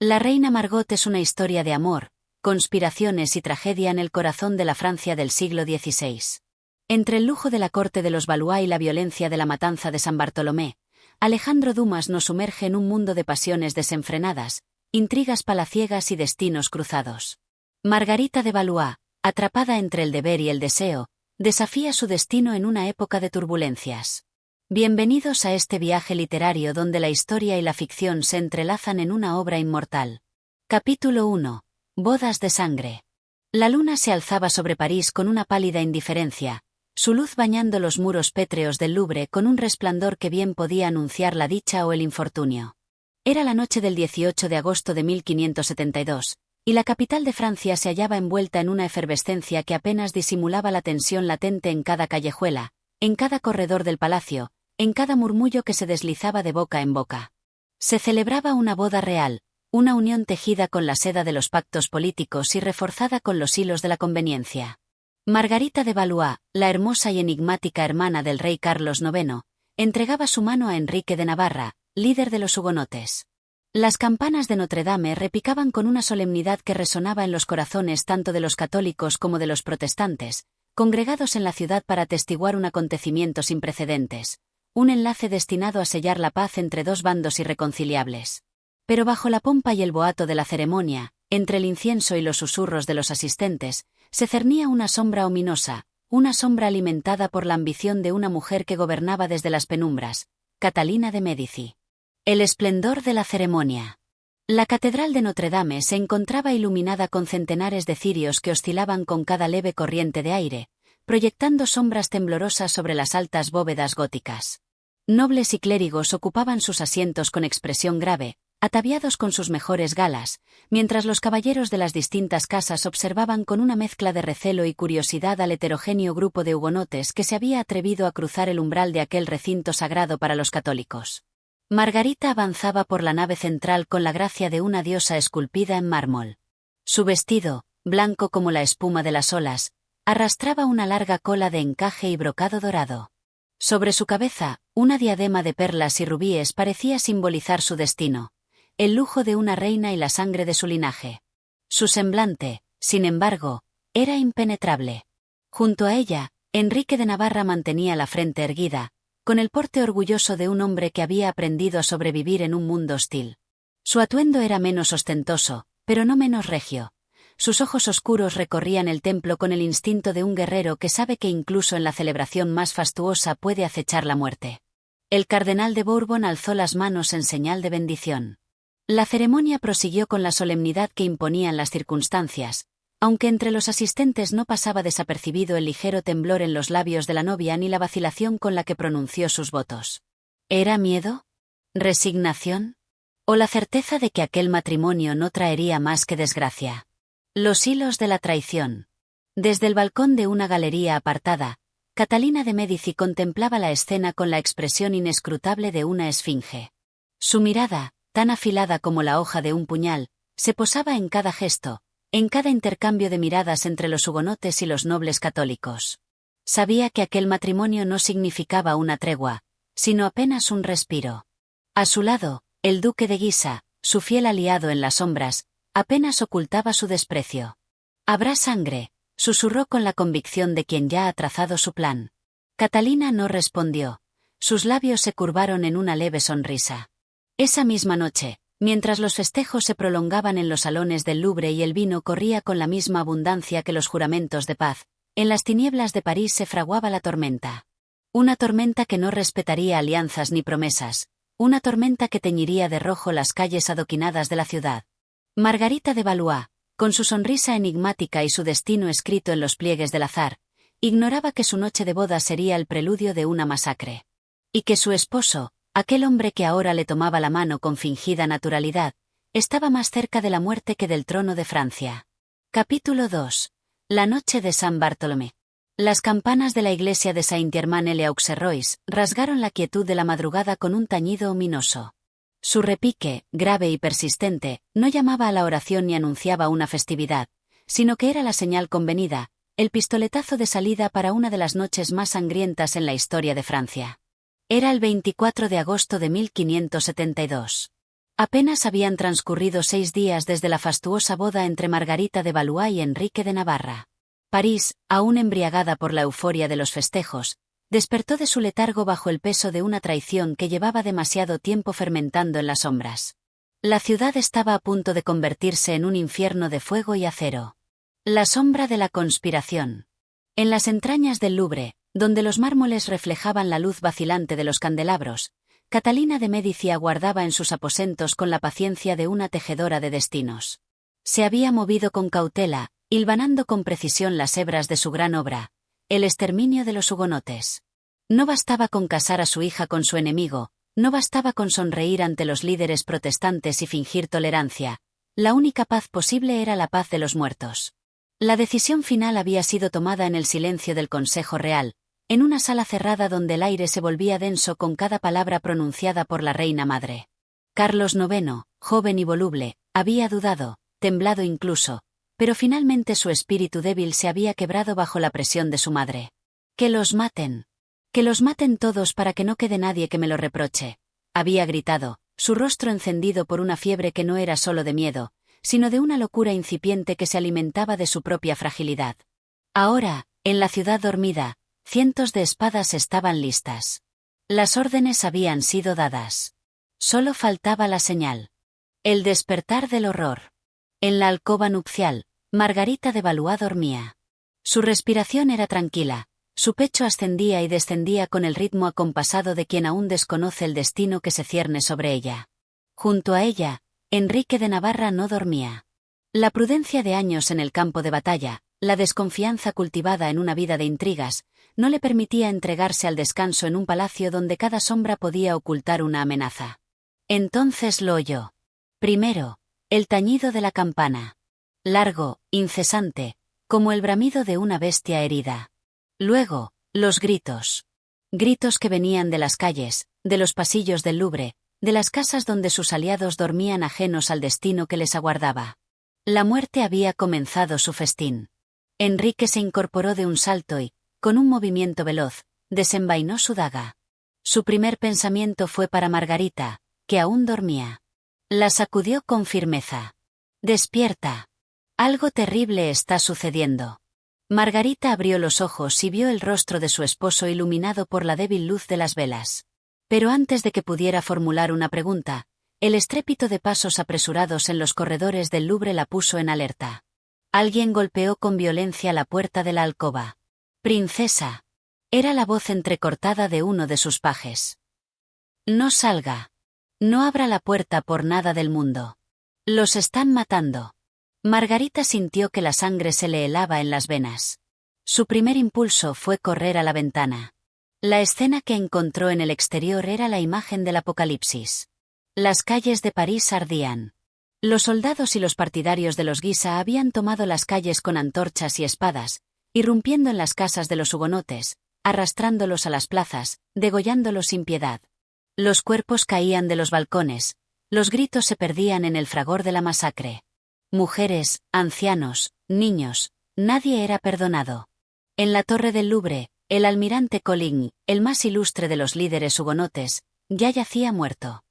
La reina Margot es una historia de amor, conspiraciones y tragedia en el corazón de la Francia del siglo XVI. Entre el lujo de la corte de los Valois y la violencia de la matanza de San Bartolomé, Alejandro Dumas nos sumerge en un mundo de pasiones desenfrenadas, intrigas palaciegas y destinos cruzados. Margarita de Valois, atrapada entre el deber y el deseo, desafía su destino en una época de turbulencias. Bienvenidos a este viaje literario donde la historia y la ficción se entrelazan en una obra inmortal. Capítulo 1. Bodas de sangre. La luna se alzaba sobre París con una pálida indiferencia, su luz bañando los muros pétreos del Louvre con un resplandor que bien podía anunciar la dicha o el infortunio. Era la noche del 18 de agosto de 1572, y la capital de Francia se hallaba envuelta en una efervescencia que apenas disimulaba la tensión latente en cada callejuela, en cada corredor del palacio, en cada murmullo que se deslizaba de boca en boca. Se celebraba una boda real, una unión tejida con la seda de los pactos políticos y reforzada con los hilos de la conveniencia. Margarita de Valois, la hermosa y enigmática hermana del rey Carlos IX, entregaba su mano a Enrique de Navarra, líder de los hugonotes. Las campanas de Notre Dame repicaban con una solemnidad que resonaba en los corazones tanto de los católicos como de los protestantes, congregados en la ciudad para atestiguar un acontecimiento sin precedentes, un enlace destinado a sellar la paz entre dos bandos irreconciliables. Pero bajo la pompa y el boato de la ceremonia, entre el incienso y los susurros de los asistentes, se cernía una sombra ominosa, una sombra alimentada por la ambición de una mujer que gobernaba desde las penumbras, Catalina de Médici. El esplendor de la ceremonia. La catedral de Notre Dame se encontraba iluminada con centenares de cirios que oscilaban con cada leve corriente de aire, proyectando sombras temblorosas sobre las altas bóvedas góticas. Nobles y clérigos ocupaban sus asientos con expresión grave, ataviados con sus mejores galas, mientras los caballeros de las distintas casas observaban con una mezcla de recelo y curiosidad al heterogéneo grupo de hugonotes que se había atrevido a cruzar el umbral de aquel recinto sagrado para los católicos. Margarita avanzaba por la nave central con la gracia de una diosa esculpida en mármol. Su vestido, blanco como la espuma de las olas, arrastraba una larga cola de encaje y brocado dorado. Sobre su cabeza, una diadema de perlas y rubíes parecía simbolizar su destino, el lujo de una reina y la sangre de su linaje. Su semblante, sin embargo, era impenetrable. Junto a ella, Enrique de Navarra mantenía la frente erguida, con el porte orgulloso de un hombre que había aprendido a sobrevivir en un mundo hostil. Su atuendo era menos ostentoso, pero no menos regio. Sus ojos oscuros recorrían el templo con el instinto de un guerrero que sabe que incluso en la celebración más fastuosa puede acechar la muerte. El cardenal de Bourbon alzó las manos en señal de bendición. La ceremonia prosiguió con la solemnidad que imponían las circunstancias, aunque entre los asistentes no pasaba desapercibido el ligero temblor en los labios de la novia ni la vacilación con la que pronunció sus votos. ¿Era miedo? ¿Resignación? ¿O la certeza de que aquel matrimonio no traería más que desgracia? Los hilos de la traición. Desde el balcón de una galería apartada, Catalina de Médici contemplaba la escena con la expresión inescrutable de una esfinge. Su mirada, tan afilada como la hoja de un puñal, se posaba en cada gesto, en cada intercambio de miradas entre los hugonotes y los nobles católicos. Sabía que aquel matrimonio no significaba una tregua, sino apenas un respiro. A su lado, el duque de Guisa, su fiel aliado en las sombras, apenas ocultaba su desprecio. «Habrá sangre», susurró con la convicción de quien ya ha trazado su plan. Catalina no respondió. Sus labios se curvaron en una leve sonrisa. Esa misma noche, mientras los festejos se prolongaban en los salones del Louvre y el vino corría con la misma abundancia que los juramentos de paz, en las tinieblas de París se fraguaba la tormenta. Una tormenta que no respetaría alianzas ni promesas, una tormenta que teñiría de rojo las calles adoquinadas de la ciudad. Margarita de Valois, con su sonrisa enigmática y su destino escrito en los pliegues del azar, ignoraba que su noche de boda sería el preludio de una masacre. Y que su esposo, aquel hombre que ahora le tomaba la mano con fingida naturalidad, estaba más cerca de la muerte que del trono de Francia. Capítulo 2. La noche de San Bartolomé. Las campanas de la iglesia de Saint-Germain-l'Auxerrois rasgaron la quietud de la madrugada con un tañido ominoso. Su repique, grave y persistente, no llamaba a la oración ni anunciaba una festividad, sino que era la señal convenida, el pistoletazo de salida para una de las noches más sangrientas en la historia de Francia. Era el 24 de agosto de 1572. Apenas habían transcurrido 6 días desde la fastuosa boda entre Margarita de Valois y Enrique de Navarra. París, aún embriagada por la euforia de los festejos, despertó de su letargo bajo el peso de una traición que llevaba demasiado tiempo fermentando en las sombras. La ciudad estaba a punto de convertirse en un infierno de fuego y acero. La sombra de la conspiración. En las entrañas del Louvre, donde los mármoles reflejaban la luz vacilante de los candelabros, Catalina de Médici aguardaba en sus aposentos con la paciencia de una tejedora de destinos. Se había movido con cautela, hilvanando con precisión las hebras de su gran obra, el exterminio de los hugonotes. No bastaba con casar a su hija con su enemigo, no bastaba con sonreír ante los líderes protestantes y fingir tolerancia, la única paz posible era la paz de los muertos. La decisión final había sido tomada en el silencio del Consejo Real, en una sala cerrada donde el aire se volvía denso con cada palabra pronunciada por la reina madre. Carlos IX, joven y voluble, había dudado, temblado incluso, pero finalmente su espíritu débil se había quebrado bajo la presión de su madre. «¡Que los maten! ¡Que los maten todos para que no quede nadie que me lo reproche!», había gritado, su rostro encendido por una fiebre que no era solo de miedo, sino de una locura incipiente que se alimentaba de su propia fragilidad. Ahora, en la ciudad dormida, cientos de espadas estaban listas. Las órdenes habían sido dadas. Solo faltaba la señal. El despertar del horror. En la alcoba nupcial, Margarita de Valois dormía. Su respiración era tranquila, su pecho ascendía y descendía con el ritmo acompasado de quien aún desconoce el destino que se cierne sobre ella. Junto a ella, Enrique de Navarra no dormía. La prudencia de años en el campo de batalla, la desconfianza cultivada en una vida de intrigas, no le permitía entregarse al descanso en un palacio donde cada sombra podía ocultar una amenaza. Entonces lo oyó. Primero, el tañido de la campana. Largo, incesante, como el bramido de una bestia herida. Luego, los gritos. Gritos que venían de las calles, de los pasillos del Louvre, de las casas donde sus aliados dormían ajenos al destino que les aguardaba. La muerte había comenzado su festín. Enrique se incorporó de un salto y, con un movimiento veloz, desenvainó su daga. Su primer pensamiento fue para Margarita, que aún dormía. La sacudió con firmeza. «Despierta. Algo terrible está sucediendo». Margarita abrió los ojos y vio el rostro de su esposo iluminado por la débil luz de las velas. Pero antes de que pudiera formular una pregunta, el estrépito de pasos apresurados en los corredores del Louvre la puso en alerta. Alguien golpeó con violencia la puerta de la alcoba. «Princesa». Era la voz entrecortada de uno de sus pajes. «No salga. No abra la puerta por nada del mundo. Los están matando». Margarita sintió que la sangre se le helaba en las venas. Su primer impulso fue correr a la ventana. La escena que encontró en el exterior era la imagen del apocalipsis. Las calles de París ardían. Los soldados y los partidarios de los Guisa habían tomado las calles con antorchas y espadas, irrumpiendo en las casas de los hugonotes, arrastrándolos a las plazas, degollándolos sin piedad. Los cuerpos caían de los balcones, los gritos se perdían en el fragor de la masacre. Mujeres, ancianos, niños, nadie era perdonado. En la torre del Louvre, el almirante Coligny, el más ilustre de los líderes hugonotes, ya yacía muerto.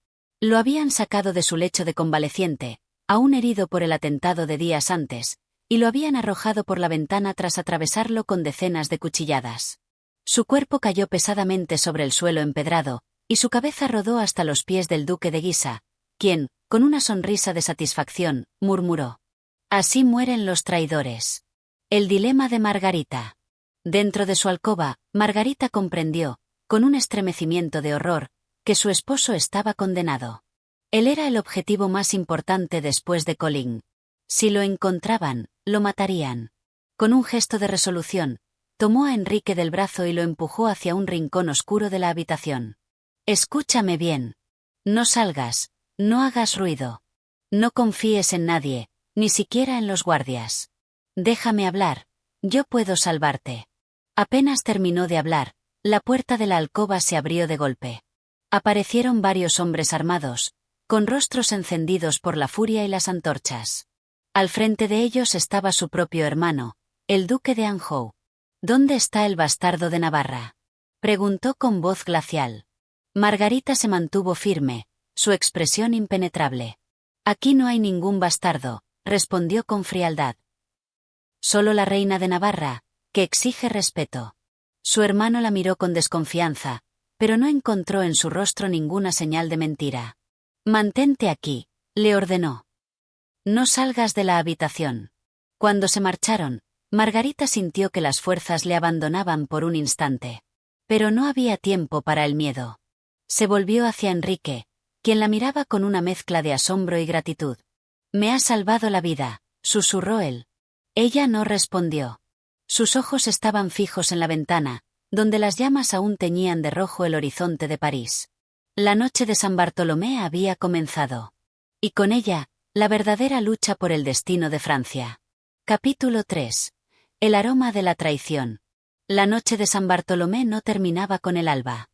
Lo habían sacado de su lecho de convaleciente, aún herido por el atentado de días antes, y lo habían arrojado por la ventana tras atravesarlo con decenas de cuchilladas. Su cuerpo cayó pesadamente sobre el suelo empedrado, y su cabeza rodó hasta los pies del duque de Guisa, quien, con una sonrisa de satisfacción, murmuró: «Así mueren los traidores». El dilema de Margarita. Dentro de su alcoba, Margarita comprendió, con un estremecimiento de horror, que su esposo estaba condenado. Él era el objetivo más importante después de Coligny. Si lo encontraban, lo matarían. Con un gesto de resolución, tomó a Enrique del brazo y lo empujó hacia un rincón oscuro de la habitación. «Escúchame bien. No salgas, no hagas ruido. No confíes en nadie, ni siquiera en los guardias. Déjame hablar, yo puedo salvarte». Apenas terminó de hablar, la puerta de la alcoba se abrió de golpe. Aparecieron varios hombres armados, con rostros encendidos por la furia y las antorchas. Al frente de ellos estaba su propio hermano, el duque de Anjou. «¿Dónde está el bastardo de Navarra?», preguntó con voz glacial. Margarita se mantuvo firme, su expresión impenetrable. Aquí no hay ningún bastardo, respondió con frialdad. Solo la reina de Navarra, que exige respeto. Su hermano la miró con desconfianza, pero no encontró en su rostro ninguna señal de mentira. Mantente aquí, le ordenó. No salgas de la habitación. Cuando se marcharon, Margarita sintió que las fuerzas le abandonaban por un instante. Pero no había tiempo para el miedo. Se volvió hacia Enrique, quien la miraba con una mezcla de asombro y gratitud. «Me has salvado la vida», susurró él. Ella no respondió. Sus ojos estaban fijos en la ventana, donde las llamas aún teñían de rojo el horizonte de París. La noche de San Bartolomé había comenzado. Y con ella, la verdadera lucha por el destino de Francia. Capítulo 3. El aroma de la traición. La noche de San Bartolomé no terminaba con el alba.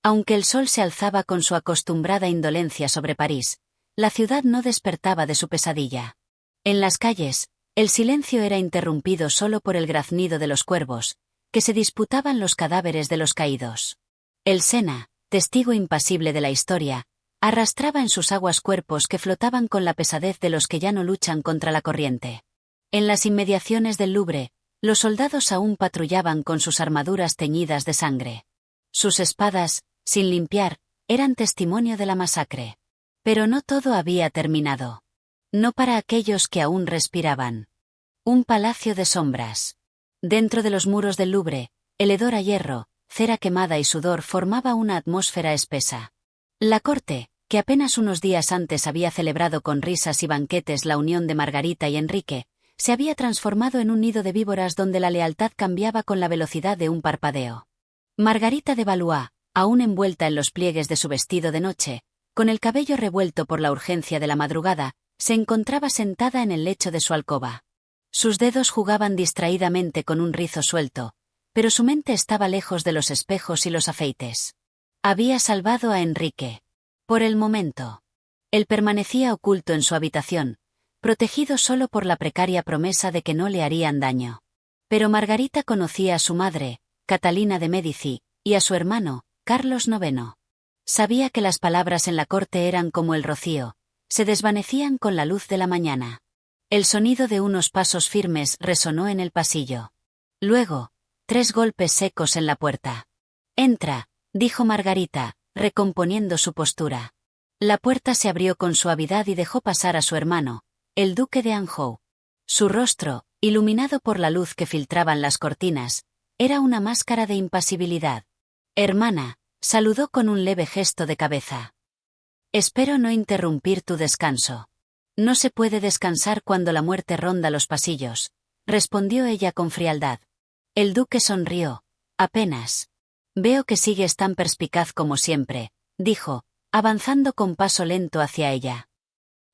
Aunque el sol se alzaba con su acostumbrada indolencia sobre París, la ciudad no despertaba de su pesadilla. En las calles, el silencio era interrumpido solo por el graznido de los cuervos, que se disputaban los cadáveres de los caídos. El Sena, testigo impasible de la historia, arrastraba en sus aguas cuerpos que flotaban con la pesadez de los que ya no luchan contra la corriente. En las inmediaciones del Louvre, los soldados aún patrullaban con sus armaduras teñidas de sangre. Sus espadas, sin limpiar, eran testimonio de la masacre. Pero no todo había terminado. No para aquellos que aún respiraban. Un palacio de sombras. Dentro de los muros del Louvre, el hedor a hierro, cera quemada y sudor formaba una atmósfera espesa. La corte, que apenas unos días antes había celebrado con risas y banquetes la unión de Margarita y Enrique, se había transformado en un nido de víboras donde la lealtad cambiaba con la velocidad de un parpadeo. Margarita de Valois, aún envuelta en los pliegues de su vestido de noche, con el cabello revuelto por la urgencia de la madrugada, se encontraba sentada en el lecho de su alcoba. Sus dedos jugaban distraídamente con un rizo suelto, pero su mente estaba lejos de los espejos y los afeites. Había salvado a Enrique. Por el momento. Él permanecía oculto en su habitación, protegido solo por la precaria promesa de que no le harían daño. Pero Margarita conocía a su madre, Catalina de Médici, y a su hermano, Carlos IX. Sabía que las palabras en la corte eran como el rocío, se desvanecían con la luz de la mañana. El sonido de unos pasos firmes resonó en el pasillo. Luego, 3 golpes secos en la puerta. «Entra», dijo Margarita, recomponiendo su postura. La puerta se abrió con suavidad y dejó pasar a su hermano, el duque de Anjou. Su rostro, iluminado por la luz que filtraban las cortinas, era una máscara de impasibilidad. «Hermana», saludó con un leve gesto de cabeza. «Espero no interrumpir tu descanso». «No se puede descansar cuando la muerte ronda los pasillos», respondió ella con frialdad. El duque sonrió. «Apenas. Veo que sigues tan perspicaz como siempre», dijo, avanzando con paso lento hacia ella.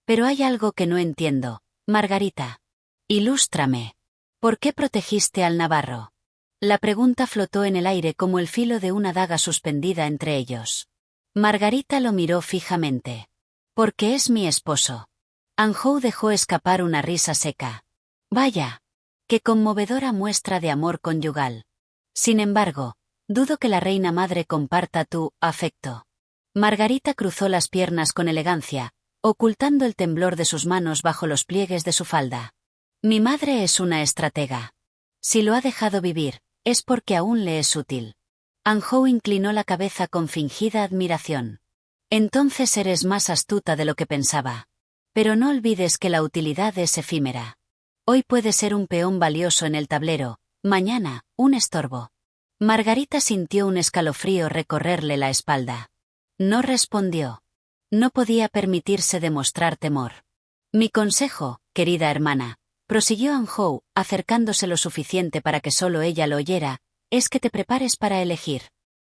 «Pero hay algo que no entiendo, Margarita. Ilústrame. ¿Por qué protegiste al navarro?» La pregunta flotó en el aire como el filo de una daga suspendida entre ellos. Margarita lo miró fijamente. «Porque es mi esposo». Anjou dejó escapar una risa seca. «Vaya. Qué conmovedora muestra de amor conyugal. Sin embargo, dudo que la reina madre comparta tu afecto». Margarita cruzó las piernas con elegancia, ocultando el temblor de sus manos bajo los pliegues de su falda. «Mi madre es una estratega. Si lo ha dejado vivir, es porque aún le es útil». Anjou inclinó la cabeza con fingida admiración. «Entonces eres más astuta de lo que pensaba. Pero no olvides que la utilidad es efímera. Hoy puede ser un peón valioso en el tablero, mañana, un estorbo». Margarita sintió un escalofrío recorrerle la espalda. No respondió. No podía permitirse demostrar temor. «Mi consejo, querida hermana», prosiguió Anjou, acercándose lo suficiente para que solo ella lo oyera, «es que te prepares para elegir.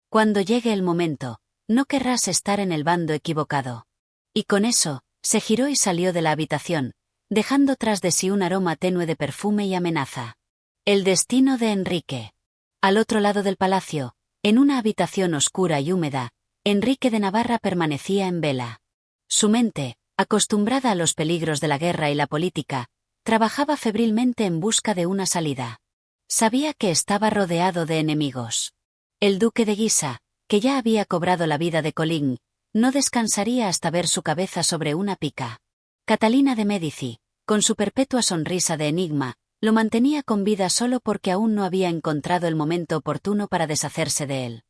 Cuando llegue el momento, no querrás estar en el bando equivocado». Y con eso, se giró y salió de la habitación, dejando tras de sí un aroma tenue de perfume y amenaza. El destino de Enrique. Al otro lado del palacio, en una habitación oscura y húmeda, Enrique de Navarra permanecía en vela. Su mente, acostumbrada a los peligros de la guerra y la política, trabajaba febrilmente en busca de una salida. Sabía que estaba rodeado de enemigos. El duque de Guisa, que ya había cobrado la vida de Coligny, no descansaría hasta ver su cabeza sobre una pica. Catalina de Médici, con su perpetua sonrisa de enigma, lo mantenía con vida solo porque aún no había encontrado el momento oportuno para deshacerse de él.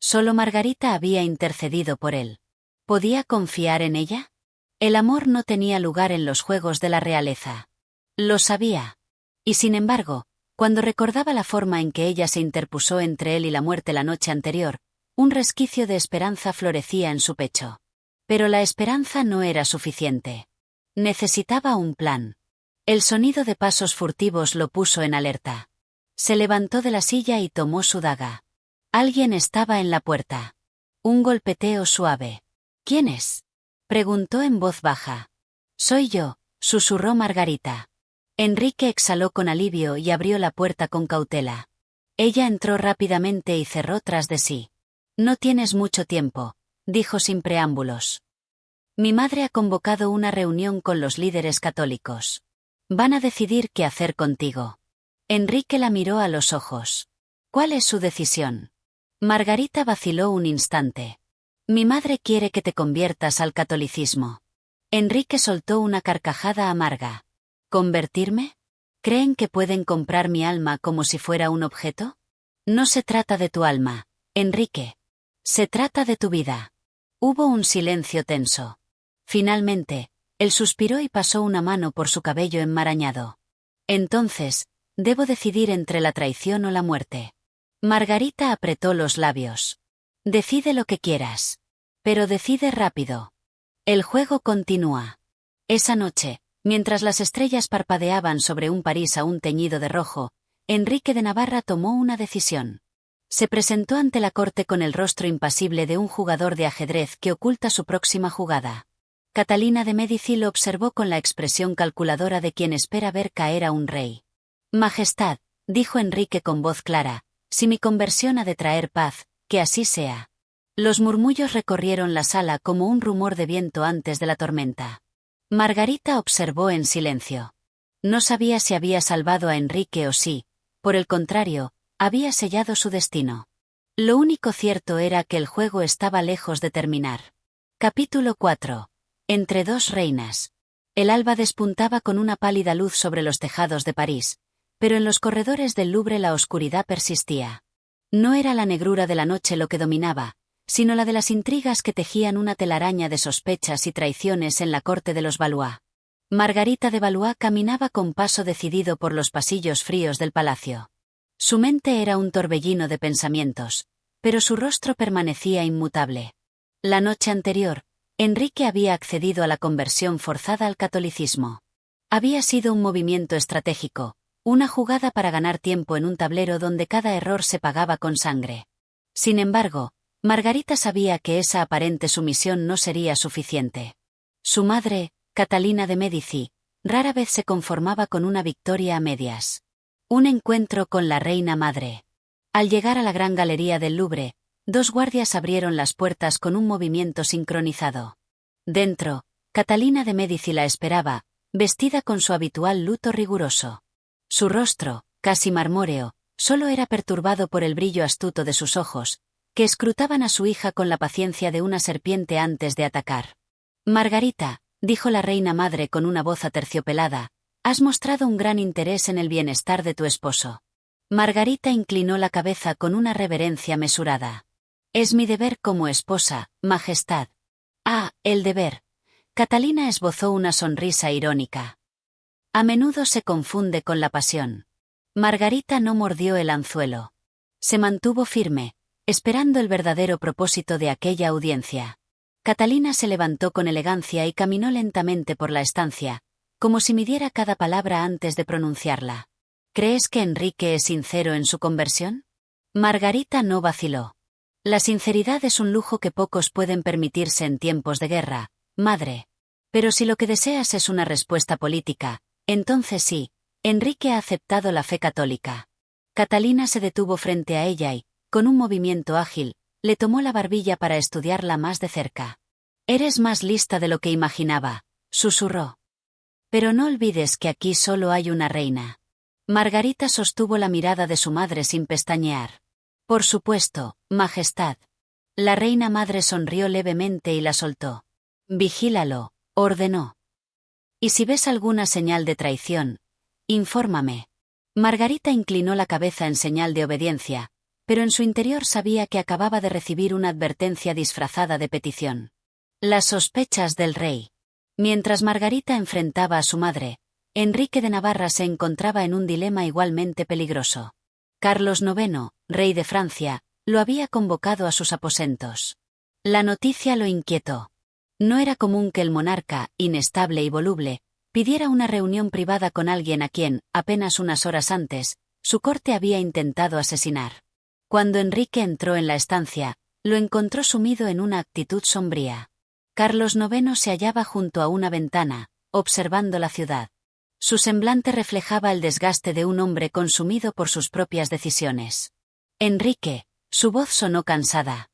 Solo Margarita había intercedido por él. ¿Podía confiar en ella? El amor no tenía lugar en los juegos de la realeza. Lo sabía. Y sin embargo, cuando recordaba la forma en que ella se interpuso entre él y la muerte la noche anterior, un resquicio de esperanza florecía en su pecho. Pero la esperanza no era suficiente. Necesitaba un plan. El sonido de pasos furtivos lo puso en alerta. Se levantó de la silla y tomó su daga. Alguien estaba en la puerta. Un golpeteo suave. ¿Quién es?, preguntó en voz baja. Soy yo, susurró Margarita. Enrique exhaló con alivio y abrió la puerta con cautela. Ella entró rápidamente y cerró tras de sí. No tienes mucho tiempo, dijo sin preámbulos. Mi madre ha convocado una reunión con los líderes católicos. Van a decidir qué hacer contigo. Enrique la miró a los ojos. ¿Cuál es su decisión? Margarita vaciló un instante. Mi madre quiere que te conviertas al catolicismo. Enrique soltó una carcajada amarga. ¿Convertirme? ¿Creen que pueden comprar mi alma como si fuera un objeto? No se trata de tu alma, Enrique. Se trata de tu vida. Hubo un silencio tenso. Finalmente, él suspiró y pasó una mano por su cabello enmarañado. Entonces, debo decidir entre la traición o la muerte. Margarita apretó los labios. Decide lo que quieras. Pero decide rápido. El juego continúa. Esa noche, mientras las estrellas parpadeaban sobre un París aún teñido de rojo, Enrique de Navarra tomó una decisión. Se presentó ante la corte con el rostro impasible de un jugador de ajedrez que oculta su próxima jugada. Catalina de Médici lo observó con la expresión calculadora de quien espera ver caer a un rey. Majestad, dijo Enrique con voz clara, si mi conversión ha de traer paz, que así sea. Los murmullos recorrieron la sala como un rumor de viento antes de la tormenta. Margarita observó en silencio. No sabía si había salvado a Enrique o si, por el contrario, había sellado su destino. Lo único cierto era que el juego estaba lejos de terminar. Capítulo 4. Entre dos reinas. El alba despuntaba con una pálida luz sobre los tejados de París, pero en los corredores del Louvre la oscuridad persistía. No era la negrura de la noche lo que dominaba, sino la de las intrigas que tejían una telaraña de sospechas y traiciones en la corte de los Valois. Margarita de Valois caminaba con paso decidido por los pasillos fríos del palacio. Su mente era un torbellino de pensamientos, pero su rostro permanecía inmutable. La noche anterior, Enrique había accedido a la conversión forzada al catolicismo. Había sido un movimiento estratégico, una jugada para ganar tiempo en un tablero donde cada error se pagaba con sangre. Sin embargo, Margarita sabía que esa aparente sumisión no sería suficiente. Su madre, Catalina de Médici, rara vez se conformaba con una victoria a medias. Un encuentro con la reina madre. Al llegar a la gran galería del Louvre, dos guardias abrieron las puertas con un movimiento sincronizado. Dentro, Catalina de Médici la esperaba, vestida con su habitual luto riguroso. Su rostro, casi marmóreo, solo era perturbado por el brillo astuto de sus ojos, que escrutaban a su hija con la paciencia de una serpiente antes de atacar. Margarita, dijo la reina madre con una voz aterciopelada, has mostrado un gran interés en el bienestar de tu esposo. Margarita inclinó la cabeza con una reverencia mesurada. Es mi deber como esposa, Majestad. Ah, el deber. Catalina esbozó una sonrisa irónica. A menudo se confunde con la pasión. Margarita no mordió el anzuelo. Se mantuvo firme, esperando el verdadero propósito de aquella audiencia. Catalina se levantó con elegancia y caminó lentamente por la estancia, como si midiera cada palabra antes de pronunciarla. ¿Crees que Enrique es sincero en su conversión? Margarita no vaciló. La sinceridad es un lujo que pocos pueden permitirse en tiempos de guerra, madre. Pero si lo que deseas es una respuesta política, entonces sí, Enrique ha aceptado la fe católica. Catalina se detuvo frente a ella y, con un movimiento ágil, le tomó la barbilla para estudiarla más de cerca. Eres más lista de lo que imaginaba, susurró. Pero no olvides que aquí solo hay una reina. Margarita sostuvo la mirada de su madre sin pestañear. Por supuesto, Majestad. La reina madre sonrió levemente y la soltó. Vigílalo, ordenó. Y si ves alguna señal de traición, infórmame. Margarita inclinó la cabeza en señal de obediencia, pero en su interior sabía que acababa de recibir una advertencia disfrazada de petición. Las sospechas del rey. Mientras Margarita enfrentaba a su madre, Enrique de Navarra se encontraba en un dilema igualmente peligroso. Carlos IX, rey de Francia, lo había convocado a sus aposentos. La noticia lo inquietó. No era común que el monarca, inestable y voluble, pidiera una reunión privada con alguien a quien, apenas unas horas antes, su corte había intentado asesinar. Cuando Enrique entró en la estancia, lo encontró sumido en una actitud sombría. Carlos IX se hallaba junto a una ventana, observando la ciudad. Su semblante reflejaba el desgaste de un hombre consumido por sus propias decisiones. Enrique, su voz sonó cansada.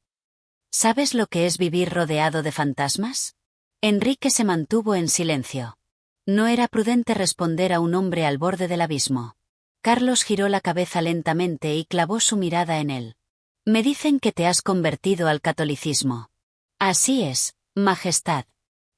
¿Sabes lo que es vivir rodeado de fantasmas? Enrique se mantuvo en silencio. No era prudente responder a un hombre al borde del abismo. Carlos giró la cabeza lentamente y clavó su mirada en él. Me dicen que te has convertido al catolicismo. Así es, Majestad.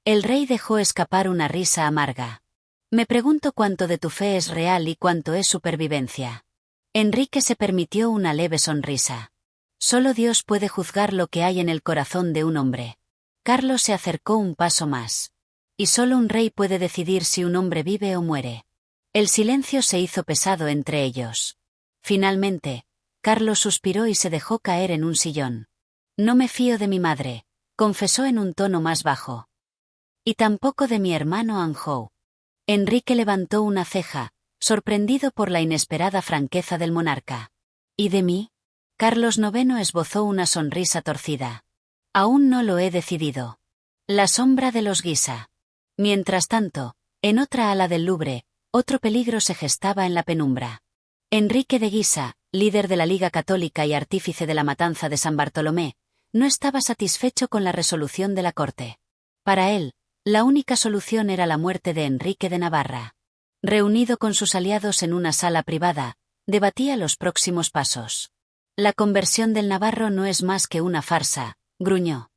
El rey dejó escapar una risa amarga. Me pregunto cuánto de tu fe es real y cuánto es supervivencia. Enrique se permitió una leve sonrisa. Solo Dios puede juzgar lo que hay en el corazón de un hombre. Carlos se acercó un paso más. Y solo un rey puede decidir si un hombre vive o muere. El silencio se hizo pesado entre ellos. Finalmente, Carlos suspiró y se dejó caer en un sillón. No me fío de mi madre, confesó en un tono más bajo. Y tampoco de mi hermano Anjou. Enrique levantó una ceja, sorprendido por la inesperada franqueza del monarca. ¿Y de mí? Carlos IX esbozó una sonrisa torcida. Aún no lo he decidido. La sombra de los Guisa. Mientras tanto, en otra ala del Louvre, otro peligro se gestaba en la penumbra. Enrique de Guisa, líder de la Liga Católica y artífice de la matanza de San Bartolomé, no estaba satisfecho con la resolución de la corte. Para él, la única solución era la muerte de Enrique de Navarra. Reunido con sus aliados en una sala privada, debatía los próximos pasos. La conversión del navarro no es más que una farsa, gruñó.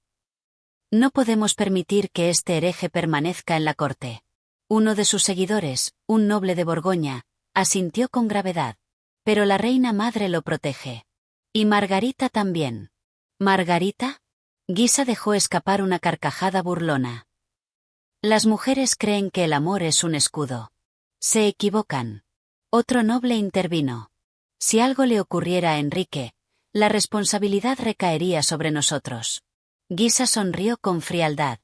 No podemos permitir que este hereje permanezca en la corte. Uno de sus seguidores, un noble de Borgoña, asintió con gravedad. Pero la reina madre lo protege. Y Margarita también. ¿Margarita? Guisa dejó escapar una carcajada burlona. Las mujeres creen que el amor es un escudo. Se equivocan. Otro noble intervino. Si algo le ocurriera a Enrique, la responsabilidad recaería sobre nosotros. Guisa sonrió con frialdad.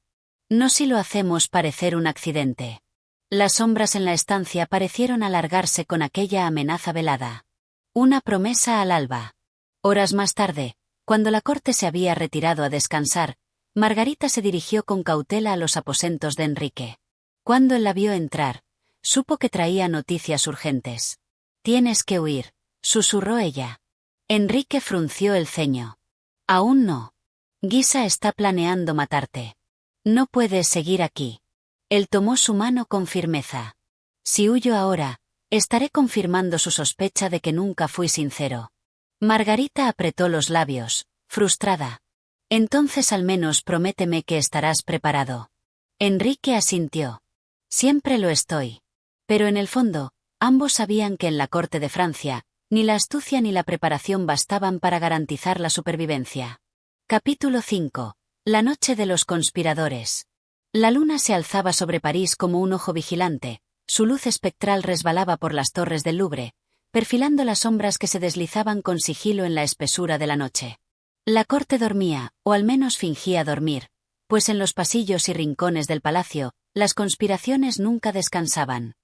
No si lo hacemos parecer un accidente. Las sombras en la estancia parecieron alargarse con aquella amenaza velada. Una promesa al alba. Horas más tarde, cuando la corte se había retirado a descansar, Margarita se dirigió con cautela a los aposentos de Enrique. Cuando él la vio entrar, supo que traía noticias urgentes. Tienes que huir, susurró ella. Enrique frunció el ceño. Aún no. Guisa está planeando matarte. No puedes seguir aquí. Él tomó su mano con firmeza. Si huyo ahora, estaré confirmando su sospecha de que nunca fui sincero. Margarita apretó los labios, frustrada. Entonces al menos prométeme que estarás preparado. Enrique asintió. Siempre lo estoy. Pero en el fondo, ambos sabían que en la corte de Francia, ni la astucia ni la preparación bastaban para garantizar la supervivencia. Capítulo 5. La noche de los conspiradores. La luna se alzaba sobre París como un ojo vigilante, su luz espectral resbalaba por las torres del Louvre, perfilando las sombras que se deslizaban con sigilo en la espesura de la noche. La corte dormía, o al menos fingía dormir, pues en los pasillos y rincones del palacio, las conspiraciones nunca descansaban.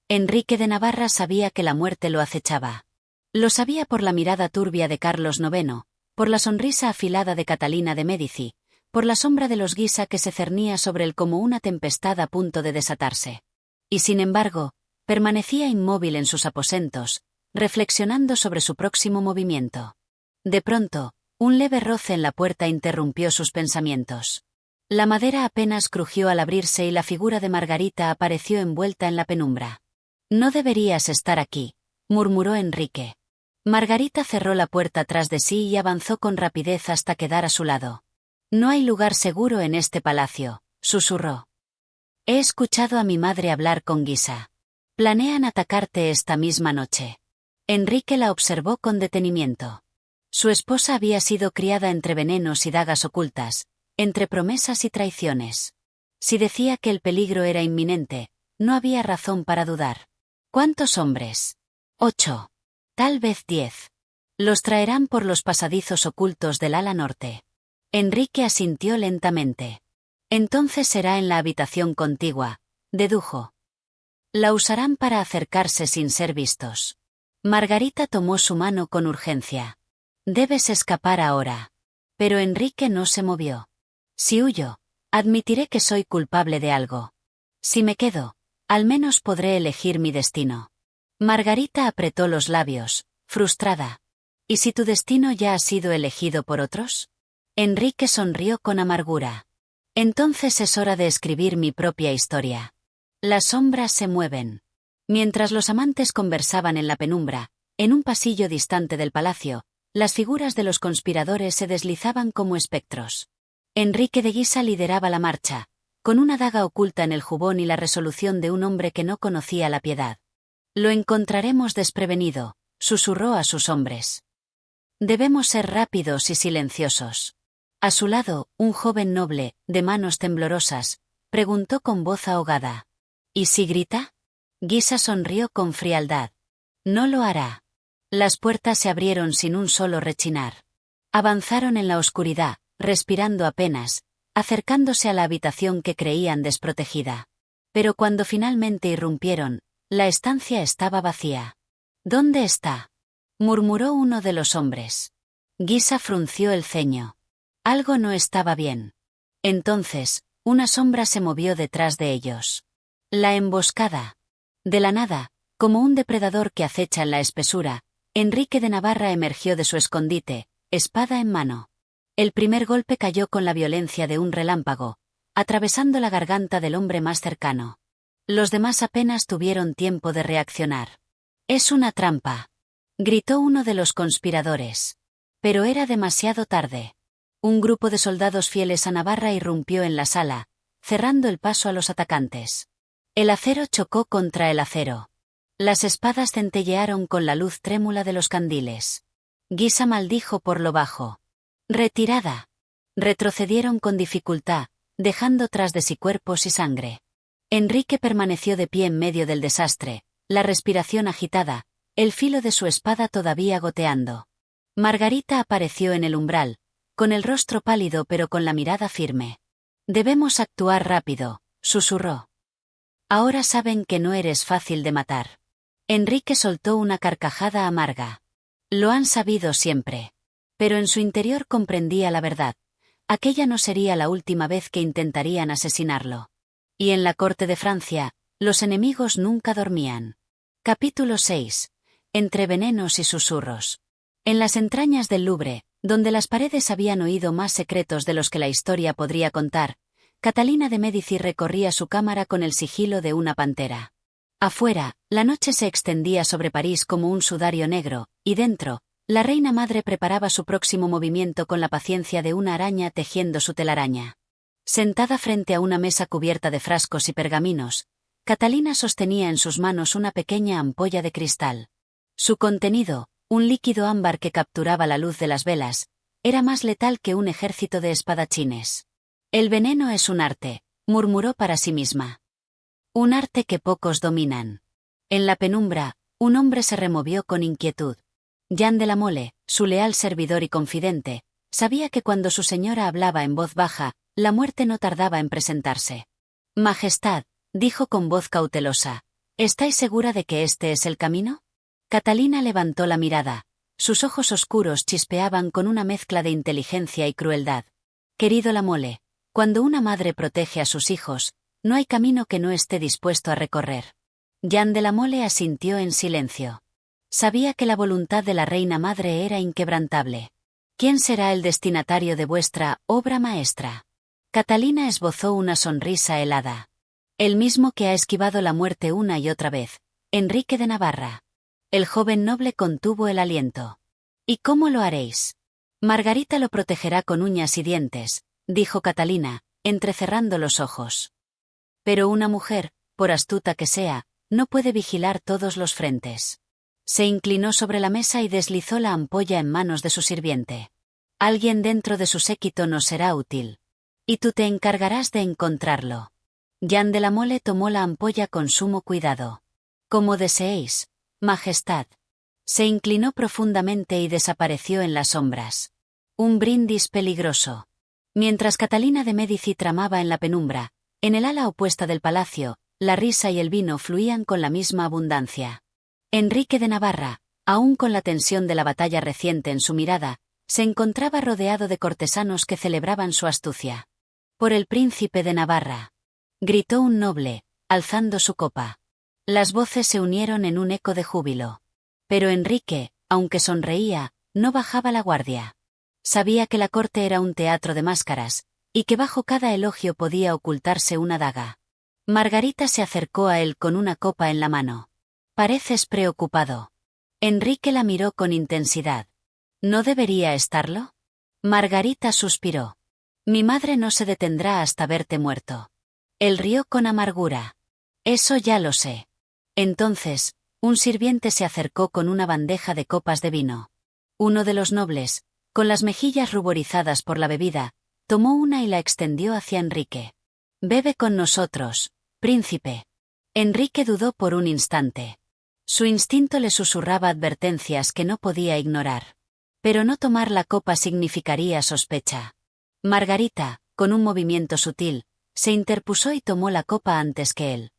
Enrique de Navarra sabía que la muerte lo acechaba. Lo sabía por la mirada turbia de Carlos IX, por la sonrisa afilada de Catalina de Médici, por la sombra de los Guisa que se cernía sobre él como una tempestad a punto de desatarse. Y sin embargo, permanecía inmóvil en sus aposentos, reflexionando sobre su próximo movimiento. De pronto, un leve roce en la puerta interrumpió sus pensamientos. La madera apenas crujió al abrirse y la figura de Margarita apareció envuelta en la penumbra. No deberías estar aquí, murmuró Enrique. Margarita cerró la puerta tras de sí y avanzó con rapidez hasta quedar a su lado. No hay lugar seguro en este palacio, susurró. He escuchado a mi madre hablar con Guisa. Planean atacarte esta misma noche. Enrique la observó con detenimiento. Su esposa había sido criada entre venenos y dagas ocultas, entre promesas y traiciones. Si decía que el peligro era inminente, no había razón para dudar. ¿Cuántos hombres? 8. Tal vez 10. Los traerán por los pasadizos ocultos del ala norte. Enrique asintió lentamente. Entonces será en la habitación contigua, dedujo. La usarán para acercarse sin ser vistos. Margarita tomó su mano con urgencia. Debes escapar ahora. Pero Enrique no se movió. Si huyo, admitiré que soy culpable de algo. Si me quedo, al menos podré elegir mi destino. Margarita apretó los labios, frustrada. ¿Y si tu destino ya ha sido elegido por otros? Enrique sonrió con amargura. Entonces es hora de escribir mi propia historia. Las sombras se mueven. Mientras los amantes conversaban en la penumbra, en un pasillo distante del palacio, las figuras de los conspiradores se deslizaban como espectros. Enrique de Guisa lideraba la marcha, con una daga oculta en el jubón y la resolución de un hombre que no conocía la piedad. Lo encontraremos desprevenido, susurró a sus hombres. Debemos ser rápidos y silenciosos. A su lado, un joven noble, de manos temblorosas, preguntó con voz ahogada. ¿Y si grita? Guisa sonrió con frialdad. No lo hará. Las puertas se abrieron sin un solo rechinar. Avanzaron en la oscuridad, respirando apenas, acercándose a la habitación que creían desprotegida. Pero cuando finalmente irrumpieron, la estancia estaba vacía. ¿Dónde está?, murmuró uno de los hombres. Guisa frunció el ceño. Algo no estaba bien. Entonces, una sombra se movió detrás de ellos. La emboscada. De la nada, como un depredador que acecha en la espesura, Enrique de Navarra emergió de su escondite, espada en mano. El primer golpe cayó con la violencia de un relámpago, atravesando la garganta del hombre más cercano. Los demás apenas tuvieron tiempo de reaccionar. «Es una trampa», gritó uno de los conspiradores. Pero era demasiado tarde. Un grupo de soldados fieles a Navarra irrumpió en la sala, cerrando el paso a los atacantes. El acero chocó contra el acero. Las espadas centellearon con la luz trémula de los candiles. Guisa maldijo por lo bajo. «Retirada». Retrocedieron con dificultad, dejando tras de sí cuerpos y sangre. Enrique permaneció de pie en medio del desastre, la respiración agitada, el filo de su espada todavía goteando. Margarita apareció en el umbral, con el rostro pálido pero con la mirada firme. «Debemos actuar rápido», susurró. «Ahora saben que no eres fácil de matar». Enrique soltó una carcajada amarga. Lo han sabido siempre. Pero en su interior comprendía la verdad. Aquella no sería la última vez que intentarían asesinarlo. Y en la corte de Francia, los enemigos nunca dormían. Capítulo 6. Entre venenos y susurros. En las entrañas del Louvre, donde las paredes habían oído más secretos de los que la historia podría contar, Catalina de Médici recorría su cámara con el sigilo de una pantera. Afuera, la noche se extendía sobre París como un sudario negro, y dentro, la reina madre preparaba su próximo movimiento con la paciencia de una araña tejiendo su telaraña. Sentada frente a una mesa cubierta de frascos y pergaminos, Catalina sostenía en sus manos una pequeña ampolla de cristal. Su contenido, un líquido ámbar que capturaba la luz de las velas, era más letal que un ejército de espadachines. «El veneno es un arte», murmuró para sí misma. «Un arte que pocos dominan». En la penumbra, un hombre se removió con inquietud. Jean de la Mole, su leal servidor y confidente, sabía que cuando su señora hablaba en voz baja, la muerte no tardaba en presentarse. «Majestad», dijo con voz cautelosa, «¿estáis segura de que este es el camino?» Catalina levantó la mirada. Sus ojos oscuros chispeaban con una mezcla de inteligencia y crueldad. «Querido la Mole, cuando una madre protege a sus hijos, no hay camino que no esté dispuesto a recorrer». Jean de la Mole asintió en silencio. Sabía que la voluntad de la reina madre era inquebrantable. «¿Quién será el destinatario de vuestra obra maestra?» Catalina esbozó una sonrisa helada. «El mismo que ha esquivado la muerte una y otra vez, Enrique de Navarra». El joven noble contuvo el aliento. ¿Y cómo lo haréis? Margarita lo protegerá con uñas y dientes, dijo Catalina, entrecerrando los ojos. Pero una mujer, por astuta que sea, no puede vigilar todos los frentes. Se inclinó sobre la mesa y deslizó la ampolla en manos de su sirviente. Alguien dentro de su séquito nos será útil. Y tú te encargarás de encontrarlo. Jean de la Mole tomó la ampolla con sumo cuidado. Como deseéis, Majestad. Se inclinó profundamente y desapareció en las sombras. Un brindis peligroso. Mientras Catalina de Médici tramaba en la penumbra, en el ala opuesta del palacio, la risa y el vino fluían con la misma abundancia. Enrique de Navarra, aún con la tensión de la batalla reciente en su mirada, se encontraba rodeado de cortesanos que celebraban su astucia. Por el príncipe de Navarra. Gritó un noble, alzando su copa. Las voces se unieron en un eco de júbilo. Pero Enrique, aunque sonreía, no bajaba la guardia. Sabía que la corte era un teatro de máscaras, y que bajo cada elogio podía ocultarse una daga. Margarita se acercó a él con una copa en la mano. Pareces preocupado. Enrique la miró con intensidad. ¿No debería estarlo? Margarita suspiró. Mi madre no se detendrá hasta verte muerto. Él rió con amargura. Eso ya lo sé. Entonces, un sirviente se acercó con una bandeja de copas de vino. Uno de los nobles, con las mejillas ruborizadas por la bebida, tomó una y la extendió hacia Enrique. Bebe con nosotros, príncipe. Enrique dudó por un instante. Su instinto le susurraba advertencias que no podía ignorar. Pero no tomar la copa significaría sospecha. Margarita, con un movimiento sutil, se interpuso y tomó la copa antes que él.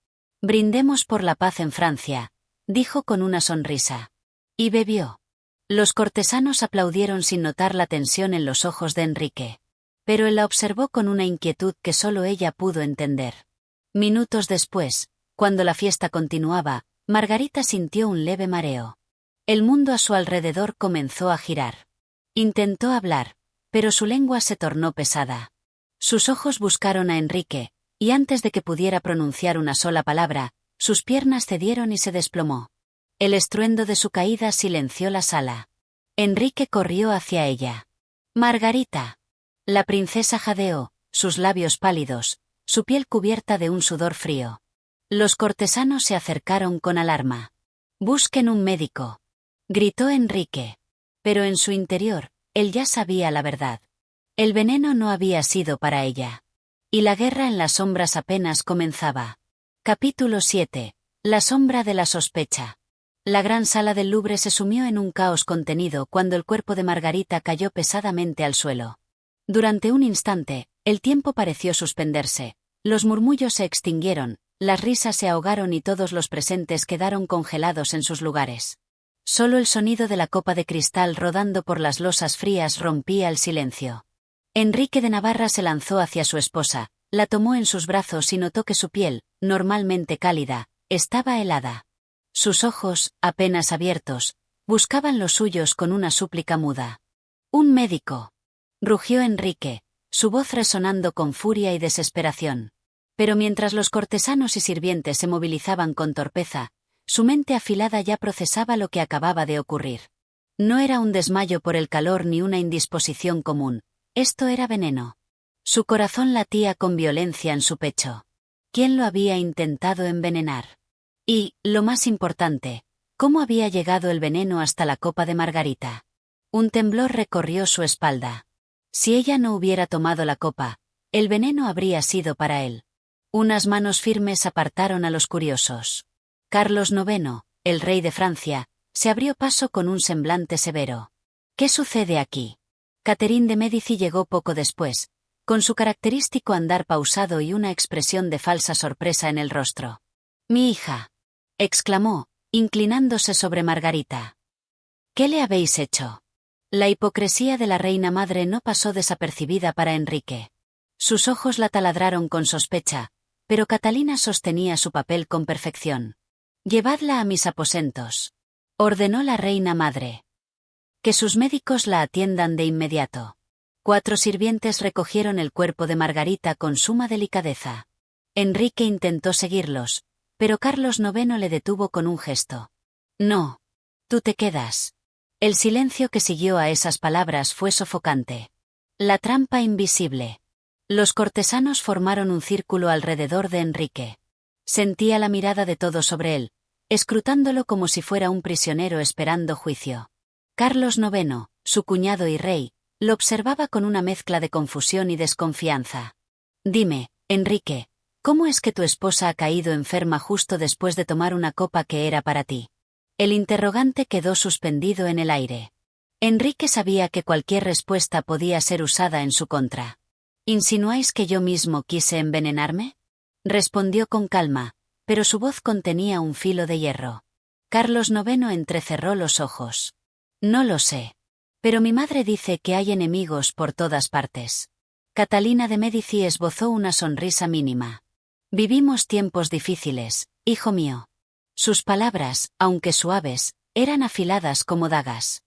Brindemos por la paz en Francia, dijo con una sonrisa. Y bebió. Los cortesanos aplaudieron sin notar la tensión en los ojos de Enrique. Pero él la observó con una inquietud que solo ella pudo entender. Minutos después, cuando la fiesta continuaba, Margarita sintió un leve mareo. El mundo a su alrededor comenzó a girar. Intentó hablar, pero su lengua se tornó pesada. Sus ojos buscaron a Enrique, y antes de que pudiera pronunciar una sola palabra, sus piernas cedieron y se desplomó. El estruendo de su caída silenció la sala. Enrique corrió hacia ella. Margarita. La princesa jadeó, sus labios pálidos, su piel cubierta de un sudor frío. Los cortesanos se acercaron con alarma. Busquen un médico. Gritó Enrique. Pero en su interior, él ya sabía la verdad. El veneno no había sido para ella. Y la guerra en las sombras apenas comenzaba. Capítulo 7. La sombra de la sospecha. La gran sala del Louvre se sumió en un caos contenido cuando el cuerpo de Margarita cayó pesadamente al suelo. Durante un instante, el tiempo pareció suspenderse. Los murmullos se extinguieron, las risas se ahogaron y todos los presentes quedaron congelados en sus lugares. Solo el sonido de la copa de cristal rodando por las losas frías rompía el silencio. Enrique de Navarra se lanzó hacia su esposa, la tomó en sus brazos y notó que su piel, normalmente cálida, estaba helada. Sus ojos, apenas abiertos, buscaban los suyos con una súplica muda. «¡Un médico!», rugió Enrique, su voz resonando con furia y desesperación. Pero mientras los cortesanos y sirvientes se movilizaban con torpeza, su mente afilada ya procesaba lo que acababa de ocurrir. No era un desmayo por el calor ni una indisposición común, esto era veneno. Su corazón latía con violencia en su pecho. ¿Quién lo había intentado envenenar? Y, lo más importante, ¿cómo había llegado el veneno hasta la copa de Margarita? Un temblor recorrió su espalda. Si ella no hubiera tomado la copa, el veneno habría sido para él. Unas manos firmes apartaron a los curiosos. Carlos IX, el rey de Francia, se abrió paso con un semblante severo. ¿Qué sucede aquí? Catherine de Médici llegó poco después, con su característico andar pausado y una expresión de falsa sorpresa en el rostro. «Mi hija», exclamó, inclinándose sobre Margarita. «¿Qué le habéis hecho?». La hipocresía de la reina madre no pasó desapercibida para Enrique. Sus ojos la taladraron con sospecha, pero Catalina sostenía su papel con perfección. «Llevadla a mis aposentos», ordenó la reina madre. «Que sus médicos la atiendan de inmediato». 4 sirvientes recogieron el cuerpo de Margarita con suma delicadeza. Enrique intentó seguirlos, pero Carlos IX le detuvo con un gesto. «No. Tú te quedas. El silencio que siguió a esas palabras fue sofocante. La trampa invisible. Los cortesanos formaron un círculo alrededor de Enrique. Sentía la mirada de todos sobre él, escrutándolo como si fuera un prisionero esperando juicio. Carlos IX, su cuñado y rey, lo observaba con una mezcla de confusión y desconfianza. Dime, Enrique, ¿cómo es que tu esposa ha caído enferma justo después de tomar una copa que era para ti? El interrogante quedó suspendido en el aire. Enrique sabía que cualquier respuesta podía ser usada en su contra. ¿Insinuáis que yo mismo quise envenenarme? Respondió con calma, pero su voz contenía un filo de hierro. Carlos IX entrecerró los ojos. No lo sé. Pero mi madre dice que hay enemigos por todas partes. Catalina de Médici esbozó una sonrisa mínima. Vivimos tiempos difíciles, hijo mío. Sus palabras, aunque suaves, eran afiladas como dagas.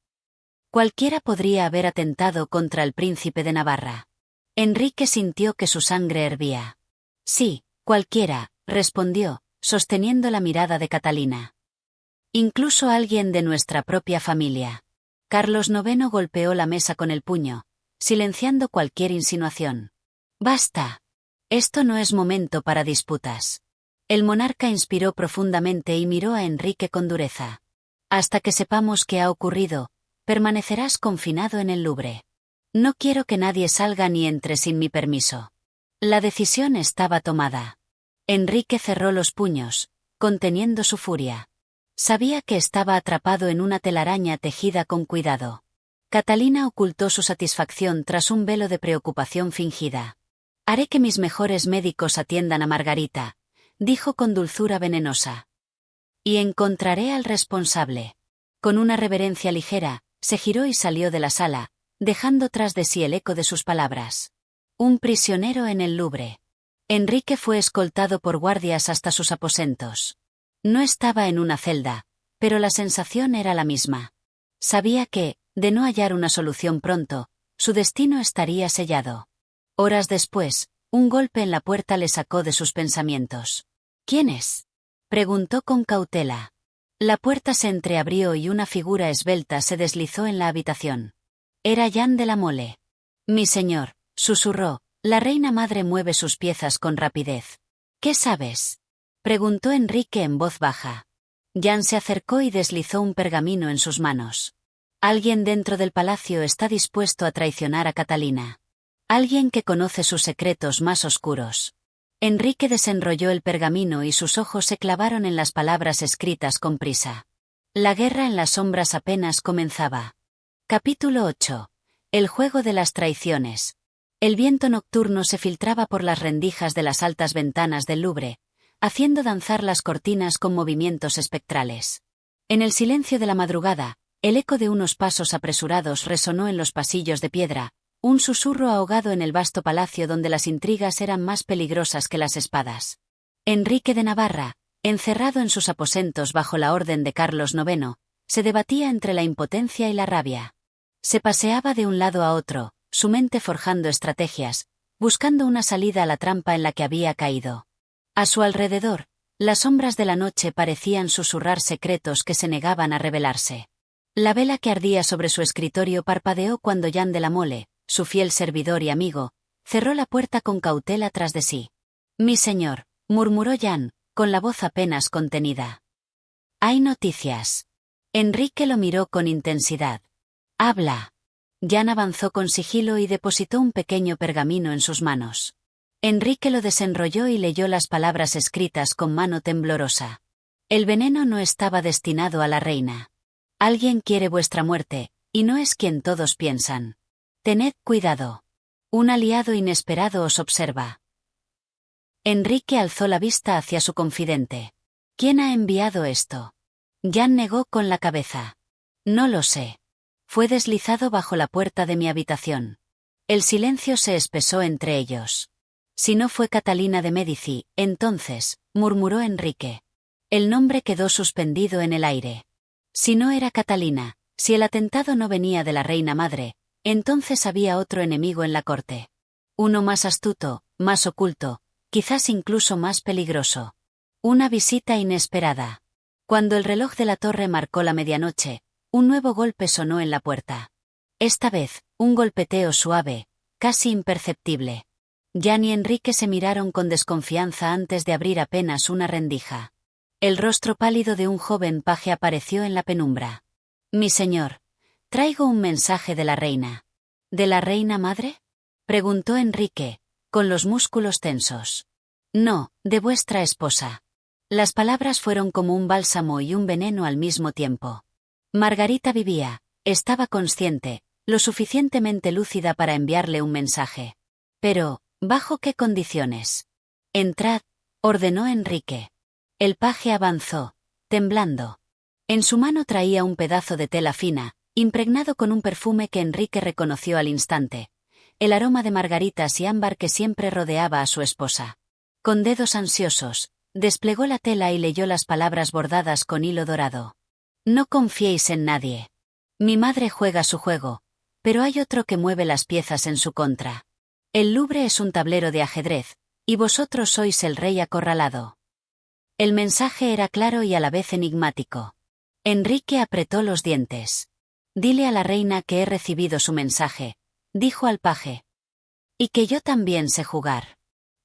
Cualquiera podría haber atentado contra el príncipe de Navarra. Enrique sintió que su sangre hervía. Sí, cualquiera, respondió, sosteniendo la mirada de Catalina. Incluso alguien de nuestra propia familia. Carlos IX golpeó la mesa con el puño, silenciando cualquier insinuación. Basta. Esto no es momento para disputas. El monarca inspiró profundamente y miró a Enrique con dureza. Hasta que sepamos qué ha ocurrido, permanecerás confinado en el Louvre. No quiero que nadie salga ni entre sin mi permiso. La decisión estaba tomada. Enrique cerró los puños, conteniendo su furia. Sabía que estaba atrapado en una telaraña tejida con cuidado. Catalina ocultó su satisfacción tras un velo de preocupación fingida. Haré que mis mejores médicos atiendan a Margarita, dijo con dulzura venenosa. Y encontraré al responsable. Con una reverencia ligera, se giró y salió de la sala, dejando tras de sí el eco de sus palabras. Un prisionero en el Louvre. Enrique fue escoltado por guardias hasta sus aposentos. No estaba en una celda, pero la sensación era la misma. Sabía que, de no hallar una solución pronto, su destino estaría sellado. Horas después, un golpe en la puerta le sacó de sus pensamientos. ¿Quién es? Preguntó con cautela. La puerta se entreabrió y una figura esbelta se deslizó en la habitación. Era Jeanne de la Mole. Mi señor, susurró, la reina madre mueve sus piezas con rapidez. ¿Qué sabes? Preguntó Enrique en voz baja. Jeanne se acercó y deslizó un pergamino en sus manos. Alguien dentro del palacio está dispuesto a traicionar a Catalina. Alguien que conoce sus secretos más oscuros. Enrique desenrolló el pergamino y sus ojos se clavaron en las palabras escritas con prisa. La guerra en las sombras apenas comenzaba. Capítulo 8. El juego de las traiciones. El viento nocturno se filtraba por las rendijas de las altas ventanas del Louvre, haciendo danzar las cortinas con movimientos espectrales. En el silencio de la madrugada, el eco de unos pasos apresurados resonó en los pasillos de piedra, un susurro ahogado en el vasto palacio donde las intrigas eran más peligrosas que las espadas. Enrique de Navarra, encerrado en sus aposentos bajo la orden de Carlos IX, se debatía entre la impotencia y la rabia. Se paseaba de un lado a otro, su mente forjando estrategias, buscando una salida a la trampa en la que había caído. A su alrededor, las sombras de la noche parecían susurrar secretos que se negaban a revelarse. La vela que ardía sobre su escritorio parpadeó cuando Jeanne de la Mole, su fiel servidor y amigo, cerró la puerta con cautela tras de sí. Mi señor, murmuró Jeanne, con la voz apenas contenida. Hay noticias. Enrique lo miró con intensidad. Habla. Jeanne avanzó con sigilo y depositó un pequeño pergamino en sus manos. Enrique lo desenrolló y leyó las palabras escritas con mano temblorosa. El veneno no estaba destinado a la reina. Alguien quiere vuestra muerte, y no es quien todos piensan. Tened cuidado. Un aliado inesperado os observa. Enrique alzó la vista hacia su confidente. ¿Quién ha enviado esto? Jeanne negó con la cabeza. No lo sé. Fue deslizado bajo la puerta de mi habitación. El silencio se espesó entre ellos. Si no fue Catalina de Médici, entonces, murmuró Enrique. El nombre quedó suspendido en el aire. Si no era Catalina, si el atentado no venía de la reina madre, entonces había otro enemigo en la corte. Uno más astuto, más oculto, quizás incluso más peligroso. Una visita inesperada. Cuando el reloj de la torre marcó la medianoche, un nuevo golpe sonó en la puerta. Esta vez, un golpeteo suave, casi imperceptible. Jan y Enrique se miraron con desconfianza antes de abrir apenas una rendija. El rostro pálido de un joven paje apareció en la penumbra. «Mi señor, traigo un mensaje de la reina». «¿De la reina madre?», preguntó Enrique, con los músculos tensos. «No, de vuestra esposa». Las palabras fueron como un bálsamo y un veneno al mismo tiempo. Margarita vivía, estaba consciente, lo suficientemente lúcida para enviarle un mensaje. Pero, ¿bajo qué condiciones? «Entrad», ordenó Enrique. El paje avanzó, temblando. En su mano traía un pedazo de tela fina, impregnado con un perfume que Enrique reconoció al instante, el aroma de margaritas y ámbar que siempre rodeaba a su esposa. Con dedos ansiosos, desplegó la tela y leyó las palabras bordadas con hilo dorado. «No confiéis en nadie. Mi madre juega su juego, pero hay otro que mueve las piezas en su contra. El Louvre es un tablero de ajedrez, y vosotros sois el rey acorralado». El mensaje era claro y a la vez enigmático. Enrique apretó los dientes. «Dile a la reina que he recibido su mensaje», dijo al paje. «Y que yo también sé jugar».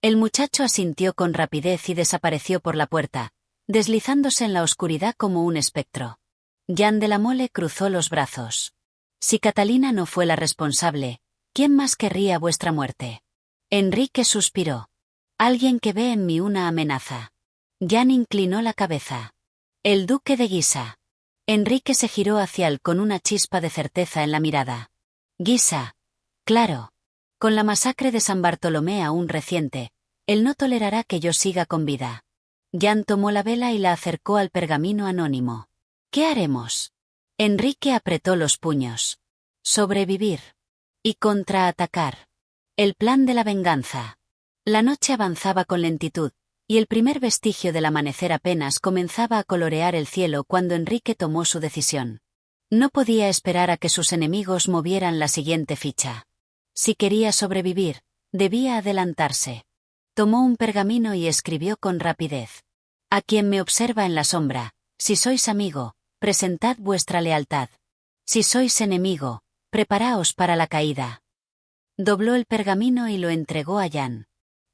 El muchacho asintió con rapidez y desapareció por la puerta, deslizándose en la oscuridad como un espectro. Jan de la Mole cruzó los brazos. «Si Catalina no fue la responsable, ¿quién más querría vuestra muerte?». Enrique suspiró. «Alguien que ve en mí una amenaza». Jan inclinó la cabeza. «El duque de Guisa». Enrique se giró hacia él con una chispa de certeza en la mirada. «Guisa. Claro. Con la masacre de San Bartolomé aún reciente, él no tolerará que yo siga con vida». Jan tomó la vela y la acercó al pergamino anónimo. «¿Qué haremos?». Enrique apretó los puños. «Sobrevivir. Y contraatacar. El plan de la venganza». La noche avanzaba con lentitud, y el primer vestigio del amanecer apenas comenzaba a colorear el cielo cuando Enrique tomó su decisión. No podía esperar a que sus enemigos movieran la siguiente ficha. Si quería sobrevivir, debía adelantarse. Tomó un pergamino y escribió con rapidez. «A quien me observa en la sombra, si sois amigo, presentad vuestra lealtad. Si sois enemigo, preparaos para la caída». Dobló el pergamino y lo entregó a Jan.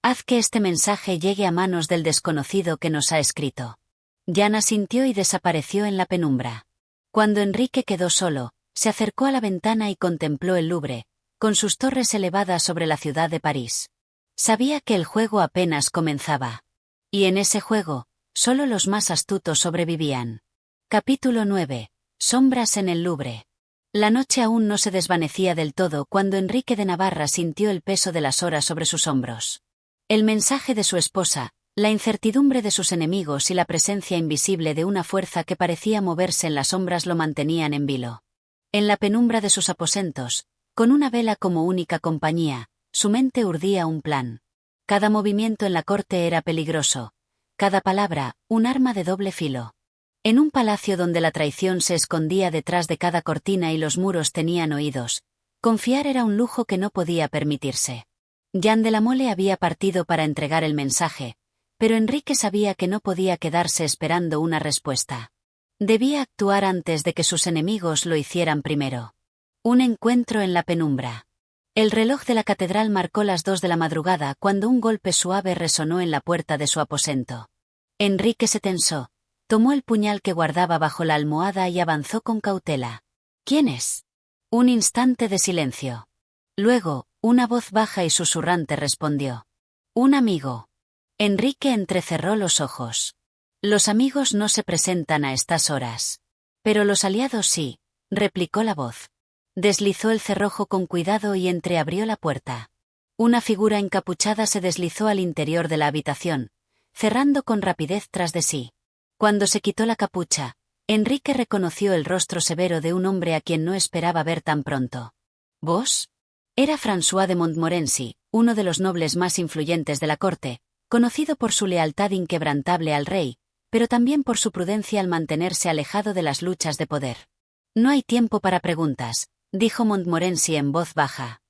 «Haz que este mensaje llegue a manos del desconocido que nos ha escrito». Jan asintió y desapareció en la penumbra. Cuando Enrique quedó solo, se acercó a la ventana y contempló el Louvre, con sus torres elevadas sobre la ciudad de París. Sabía que el juego apenas comenzaba. Y en ese juego, solo los más astutos sobrevivían. Capítulo 9. Sombras en el Louvre. La noche aún no se desvanecía del todo cuando Enrique de Navarra sintió el peso de las horas sobre sus hombros. El mensaje de su esposa, la incertidumbre de sus enemigos y la presencia invisible de una fuerza que parecía moverse en las sombras lo mantenían en vilo. En la penumbra de sus aposentos, con una vela como única compañía, su mente urdía un plan. Cada movimiento en la corte era peligroso, cada palabra, un arma de doble filo. En un palacio donde la traición se escondía detrás de cada cortina y los muros tenían oídos, confiar era un lujo que no podía permitirse. Jan de la Mole había partido para entregar el mensaje, pero Enrique sabía que no podía quedarse esperando una respuesta. Debía actuar antes de que sus enemigos lo hicieran primero. Un encuentro en la penumbra. El reloj de la catedral marcó las 2 de la madrugada cuando un golpe suave resonó en la puerta de su aposento. Enrique se tensó, tomó el puñal que guardaba bajo la almohada y avanzó con cautela. «¿Quién es?». Un instante de silencio. Luego, una voz baja y susurrante respondió. «Un amigo». Enrique entrecerró los ojos. «Los amigos no se presentan a estas horas». «Pero los aliados sí», replicó la voz. Deslizó el cerrojo con cuidado y entreabrió la puerta. Una figura encapuchada se deslizó al interior de la habitación, cerrando con rapidez tras de sí. Cuando se quitó la capucha, Enrique reconoció el rostro severo de un hombre a quien no esperaba ver tan pronto. «¿Vos?». Era François de Montmorency, uno de los nobles más influyentes de la corte, conocido por su lealtad inquebrantable al rey, pero también por su prudencia al mantenerse alejado de las luchas de poder. «No hay tiempo para preguntas», dijo Montmorency en voz baja.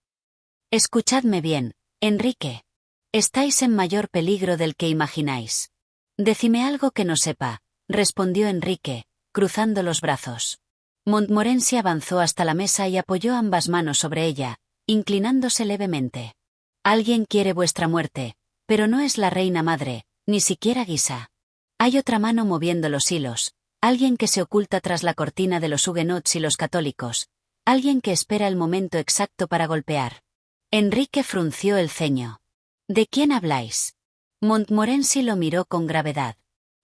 «Escuchadme bien, Enrique. Estáis en mayor peligro del que imagináis. Decime algo que no sepa, respondió Enrique, cruzando los brazos. Montmorency avanzó hasta la mesa y apoyó ambas manos sobre ella, inclinándose levemente. Alguien quiere vuestra muerte, pero no es la reina madre, ni siquiera Guisa. Hay otra mano moviendo los hilos, alguien que se oculta tras la cortina de los huguenots y los católicos, alguien que espera el momento exacto para golpear. Enrique frunció el ceño. ¿De quién habláis? Montmorency lo miró con gravedad.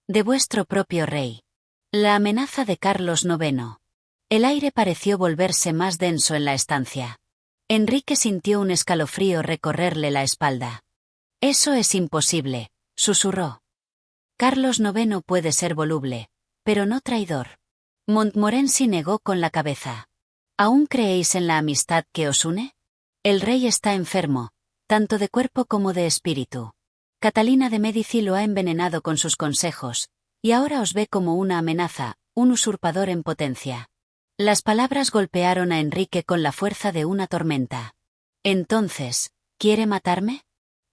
De vuestro propio rey. La amenaza de Carlos IX. El aire pareció volverse más denso en la estancia. Enrique sintió un escalofrío recorrerle la espalda. Eso es imposible, susurró. Carlos IX puede ser voluble, pero no traidor. Montmorency negó con la cabeza. ¿Aún creéis en la amistad que os une? El rey está enfermo, tanto de cuerpo como de espíritu. Catalina de Médici lo ha envenenado con sus consejos, y ahora os ve como una amenaza, un usurpador en potencia. Las palabras golpearon a Enrique con la fuerza de una tormenta. Entonces, ¿quiere matarme?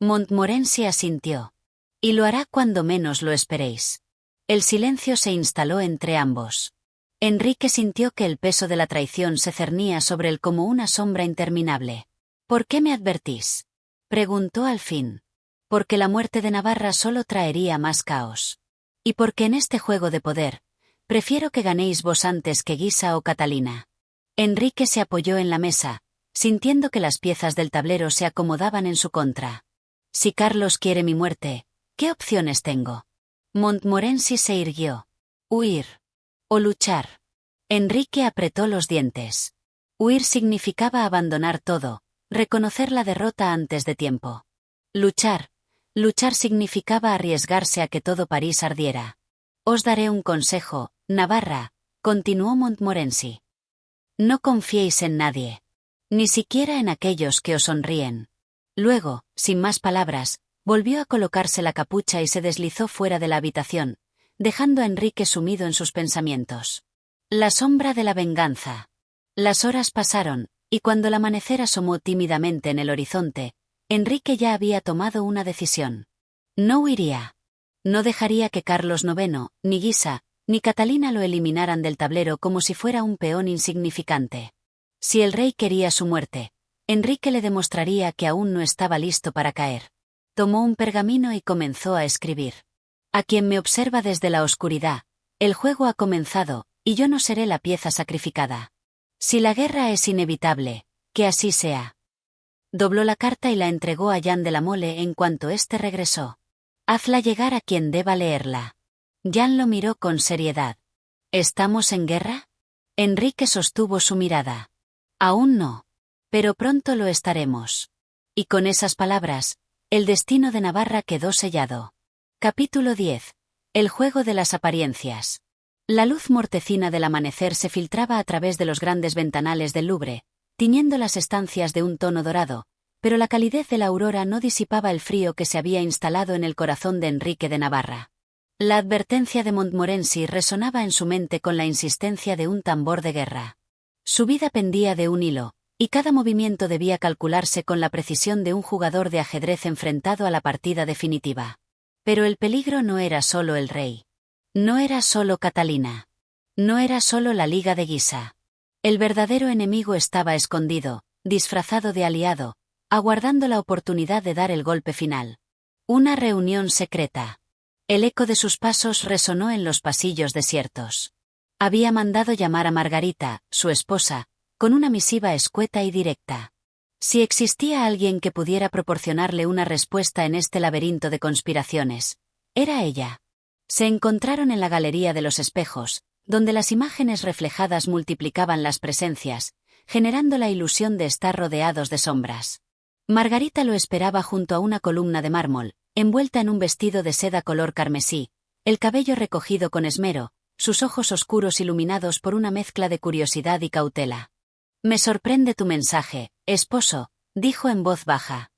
Montmorency asintió. Y lo hará cuando menos lo esperéis. El silencio se instaló entre ambos. Enrique sintió que el peso de la traición se cernía sobre él como una sombra interminable. ¿Por qué me advertís? Preguntó al fin. Porque la muerte de Navarra solo traería más caos. Y porque en este juego de poder, prefiero que ganéis vos antes que Guisa o Catalina. Enrique se apoyó en la mesa, sintiendo que las piezas del tablero se acomodaban en su contra. Si Carlos quiere mi muerte, ¿qué opciones tengo? Montmorency se irguió. Huir. O luchar. Enrique apretó los dientes. Huir significaba abandonar todo, reconocer la derrota antes de tiempo. Luchar. Luchar significaba arriesgarse a que todo París ardiera. Os daré un consejo, Navarra, continuó Montmorency. No confiéis en nadie. Ni siquiera en aquellos que os sonríen. Luego, sin más palabras, volvió a colocarse la capucha y se deslizó fuera de la habitación, dejando a Enrique sumido en sus pensamientos. La sombra de la venganza. Las horas pasaron, y cuando el amanecer asomó tímidamente en el horizonte, Enrique ya había tomado una decisión. No huiría. No dejaría que Carlos IX, ni Guisa, ni Catalina lo eliminaran del tablero como si fuera un peón insignificante. Si el rey quería su muerte, Enrique le demostraría que aún no estaba listo para caer. Tomó un pergamino y comenzó a escribir. A quien me observa desde la oscuridad, el juego ha comenzado, y yo no seré la pieza sacrificada. Si la guerra es inevitable, que así sea. Dobló la carta y la entregó a Jean de la Mole en cuanto éste regresó. Hazla llegar a quien deba leerla. Jean lo miró con seriedad. ¿Estamos en guerra? Enrique sostuvo su mirada. Aún no. Pero pronto lo estaremos. Y con esas palabras, el destino de Navarra quedó sellado. Capítulo 10. El juego de las apariencias. La luz mortecina del amanecer se filtraba a través de los grandes ventanales del Louvre, tiñendo las estancias de un tono dorado, pero la calidez de la aurora no disipaba el frío que se había instalado en el corazón de Enrique de Navarra. La advertencia de Montmorency resonaba en su mente con la insistencia de un tambor de guerra. Su vida pendía de un hilo, y cada movimiento debía calcularse con la precisión de un jugador de ajedrez enfrentado a la partida definitiva. Pero el peligro no era solo el rey. No era solo Catalina. No era solo la Liga de Guisa. El verdadero enemigo estaba escondido, disfrazado de aliado, aguardando la oportunidad de dar el golpe final. Una reunión secreta. El eco de sus pasos resonó en los pasillos desiertos. Había mandado llamar a Margarita, su esposa, con una misiva escueta y directa. Si existía alguien que pudiera proporcionarle una respuesta en este laberinto de conspiraciones, era ella. Se encontraron en la galería de los espejos, donde las imágenes reflejadas multiplicaban las presencias, generando la ilusión de estar rodeados de sombras. Margarita lo esperaba junto a una columna de mármol, envuelta en un vestido de seda color carmesí, el cabello recogido con esmero, sus ojos oscuros iluminados por una mezcla de curiosidad y cautela. «Me sorprende tu mensaje, esposo», dijo en voz baja.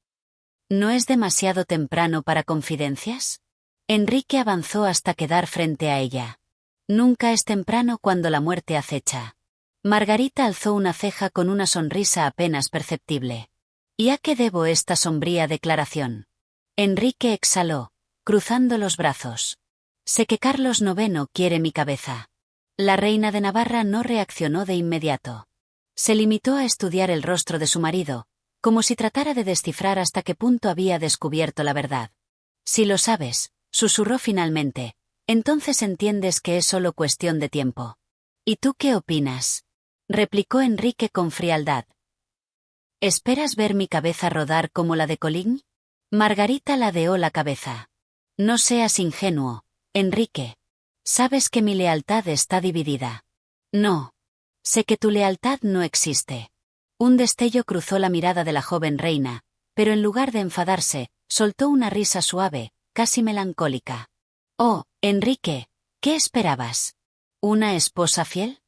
«¿No es demasiado temprano para confidencias?» Enrique avanzó hasta quedar frente a ella. Nunca es temprano cuando la muerte acecha. Margarita alzó una ceja con una sonrisa apenas perceptible. ¿Y a qué debo esta sombría declaración? Enrique exhaló, cruzando los brazos. Sé que Carlos IX quiere mi cabeza. La reina de Navarra no reaccionó de inmediato. Se limitó a estudiar el rostro de su marido, como si tratara de descifrar hasta qué punto había descubierto la verdad. Si lo sabes, susurró finalmente, entonces entiendes que es solo cuestión de tiempo. ¿Y tú qué opinas? Replicó Enrique con frialdad. ¿Esperas ver mi cabeza rodar como la de Coligny? Margarita ladeó la cabeza. No seas ingenuo, Enrique. Sabes que mi lealtad está dividida. No. Sé que tu lealtad no existe. Un destello cruzó la mirada de la joven reina, pero en lugar de enfadarse, soltó una risa suave, casi melancólica. Oh, Enrique, ¿qué esperabas? ¿Una esposa fiel?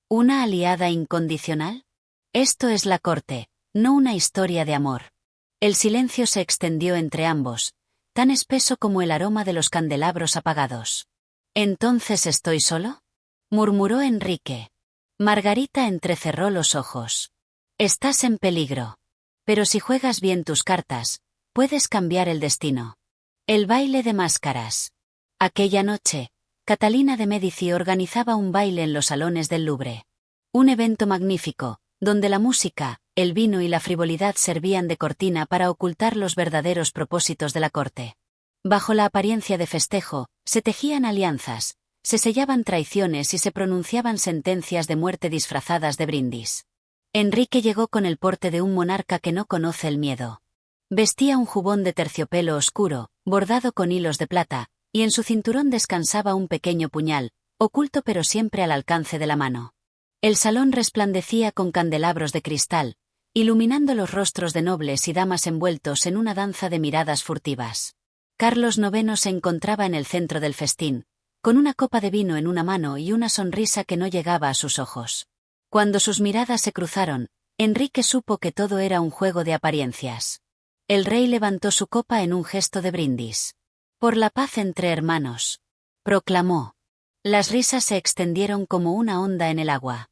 ¿Una aliada incondicional? Esto es la corte, no una historia de amor. El silencio se extendió entre ambos, tan espeso como el aroma de los candelabros apagados. ¿Entonces estoy solo? Murmuró Enrique. Margarita entrecerró los ojos. Estás en peligro. Pero si juegas bien tus cartas, puedes cambiar el destino. El baile de máscaras. Aquella noche, Catalina de Médici organizaba un baile en los salones del Louvre. Un evento magnífico, donde la música, el vino y la frivolidad servían de cortina para ocultar los verdaderos propósitos de la corte. Bajo la apariencia de festejo, se tejían alianzas, se sellaban traiciones y se pronunciaban sentencias de muerte disfrazadas de brindis. Enrique llegó con el porte de un monarca que no conoce el miedo. Vestía un jubón de terciopelo oscuro, bordado con hilos de plata, y en su cinturón descansaba un pequeño puñal, oculto pero siempre al alcance de la mano. El salón resplandecía con candelabros de cristal, iluminando los rostros de nobles y damas envueltos en una danza de miradas furtivas. Carlos IX se encontraba en el centro del festín, con una copa de vino en una mano y una sonrisa que no llegaba a sus ojos. Cuando sus miradas se cruzaron, Enrique supo que todo era un juego de apariencias. El rey levantó su copa en un gesto de brindis. Por la paz entre hermanos, proclamó. Las risas se extendieron como una onda en el agua.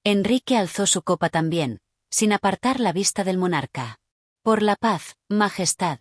Enrique alzó su copa también, sin apartar la vista del monarca. Por la paz, majestad.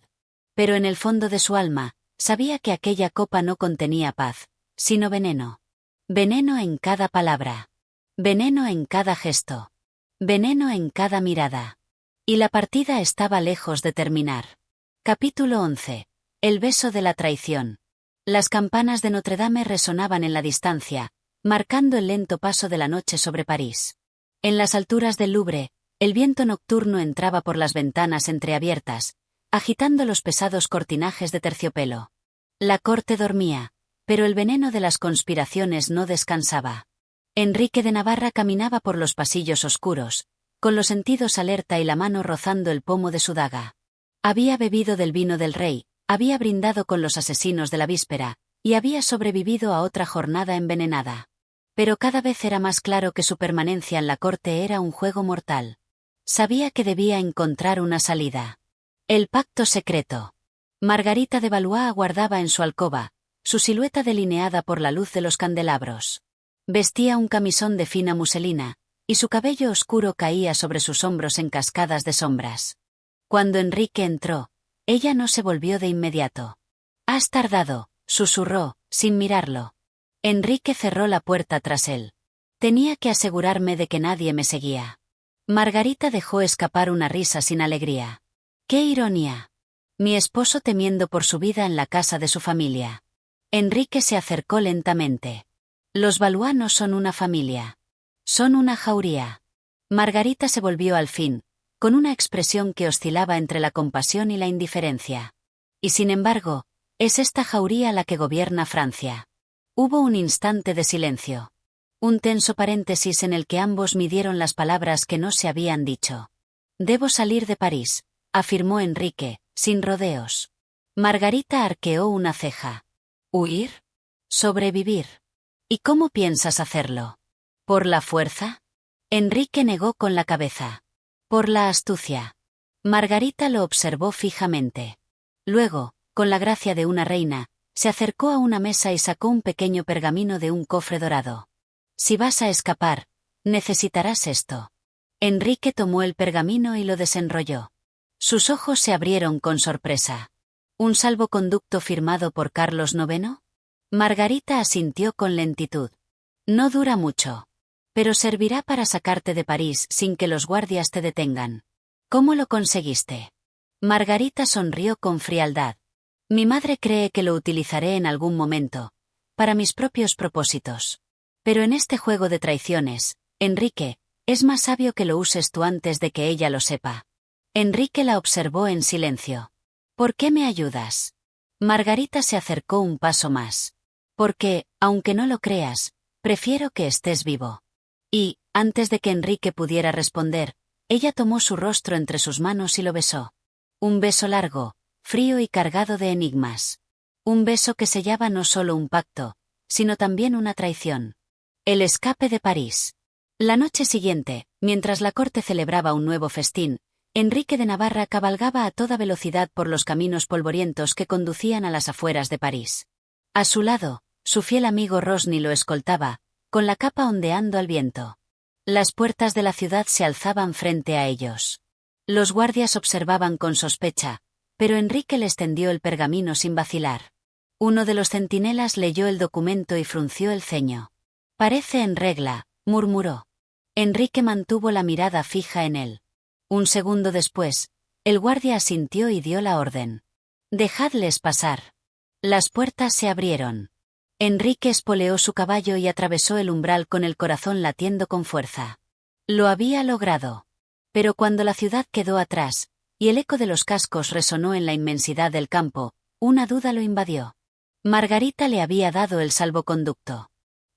Pero en el fondo de su alma, sabía que aquella copa no contenía paz, sino veneno. Veneno en cada palabra. Veneno en cada gesto. Veneno en cada mirada. Y la partida estaba lejos de terminar. Capítulo 11. El beso de la traición. Las campanas de Notre Dame resonaban en la distancia, marcando el lento paso de la noche sobre París. En las alturas del Louvre, el viento nocturno entraba por las ventanas entreabiertas, agitando los pesados cortinajes de terciopelo. La corte dormía, pero el veneno de las conspiraciones no descansaba. Enrique de Navarra caminaba por los pasillos oscuros, con los sentidos alerta y la mano rozando el pomo de su daga. Había bebido del vino del rey, había brindado con los asesinos de la víspera, y había sobrevivido a otra jornada envenenada. Pero cada vez era más claro que su permanencia en la corte era un juego mortal. Sabía que debía encontrar una salida. El pacto secreto. Margarita de Valois aguardaba en su alcoba, su silueta delineada por la luz de los candelabros. Vestía un camisón de fina muselina, y su cabello oscuro caía sobre sus hombros en cascadas de sombras. Cuando Enrique entró, ella no se volvió de inmediato. «Has tardado», susurró, sin mirarlo. Enrique cerró la puerta tras él. Tenía que asegurarme de que nadie me seguía. Margarita dejó escapar una risa sin alegría. ¡Qué ironía! Mi esposo temiendo por su vida en la casa de su familia. Enrique se acercó lentamente. Los Valois no son una familia. Son una jauría. Margarita se volvió al fin, con una expresión que oscilaba entre la compasión y la indiferencia. Y sin embargo, es esta jauría la que gobierna Francia. Hubo un instante de silencio. Un tenso paréntesis en el que ambos midieron las palabras que no se habían dicho. «Debo salir de París», afirmó Enrique, sin rodeos. Margarita arqueó una ceja. «¿Huir? ¿Sobrevivir? ¿Y cómo piensas hacerlo? ¿Por la fuerza?» Enrique negó con la cabeza. «Por la astucia». Margarita lo observó fijamente. Luego, con la gracia de una reina, se acercó a una mesa y sacó un pequeño pergamino de un cofre dorado. «Si vas a escapar, necesitarás esto». Enrique tomó el pergamino y lo desenrolló. Sus ojos se abrieron con sorpresa. ¿Un salvoconducto firmado por Carlos IX? Margarita asintió con lentitud. No dura mucho. Pero servirá para sacarte de París sin que los guardias te detengan. ¿Cómo lo conseguiste? Margarita sonrió con frialdad. Mi madre cree que lo utilizaré en algún momento, para mis propios propósitos. Pero en este juego de traiciones, Enrique, es más sabio que lo uses tú antes de que ella lo sepa. Enrique la observó en silencio. ¿Por qué me ayudas? Margarita se acercó un paso más. Porque, aunque no lo creas, prefiero que estés vivo. Y, antes de que Enrique pudiera responder, ella tomó su rostro entre sus manos y lo besó. Un beso largo, frío y cargado de enigmas. Un beso que sellaba no solo un pacto, sino también una traición. El escape de París. La noche siguiente, mientras la corte celebraba un nuevo festín, Enrique de Navarra cabalgaba a toda velocidad por los caminos polvorientos que conducían a las afueras de París. A su lado, su fiel amigo Rosny lo escoltaba, con la capa ondeando al viento. Las puertas de la ciudad se alzaban frente a ellos. Los guardias observaban con sospecha, pero Enrique les tendió el pergamino sin vacilar. Uno de los centinelas leyó el documento y frunció el ceño. Parece en regla, murmuró. Enrique mantuvo la mirada fija en él. Un segundo después, el guardia asintió y dio la orden. Dejadles pasar. Las puertas se abrieron. Enrique espoleó su caballo y atravesó el umbral con el corazón latiendo con fuerza. Lo había logrado. Pero cuando la ciudad quedó atrás, y el eco de los cascos resonó en la inmensidad del campo, una duda lo invadió. Margarita le había dado el salvoconducto.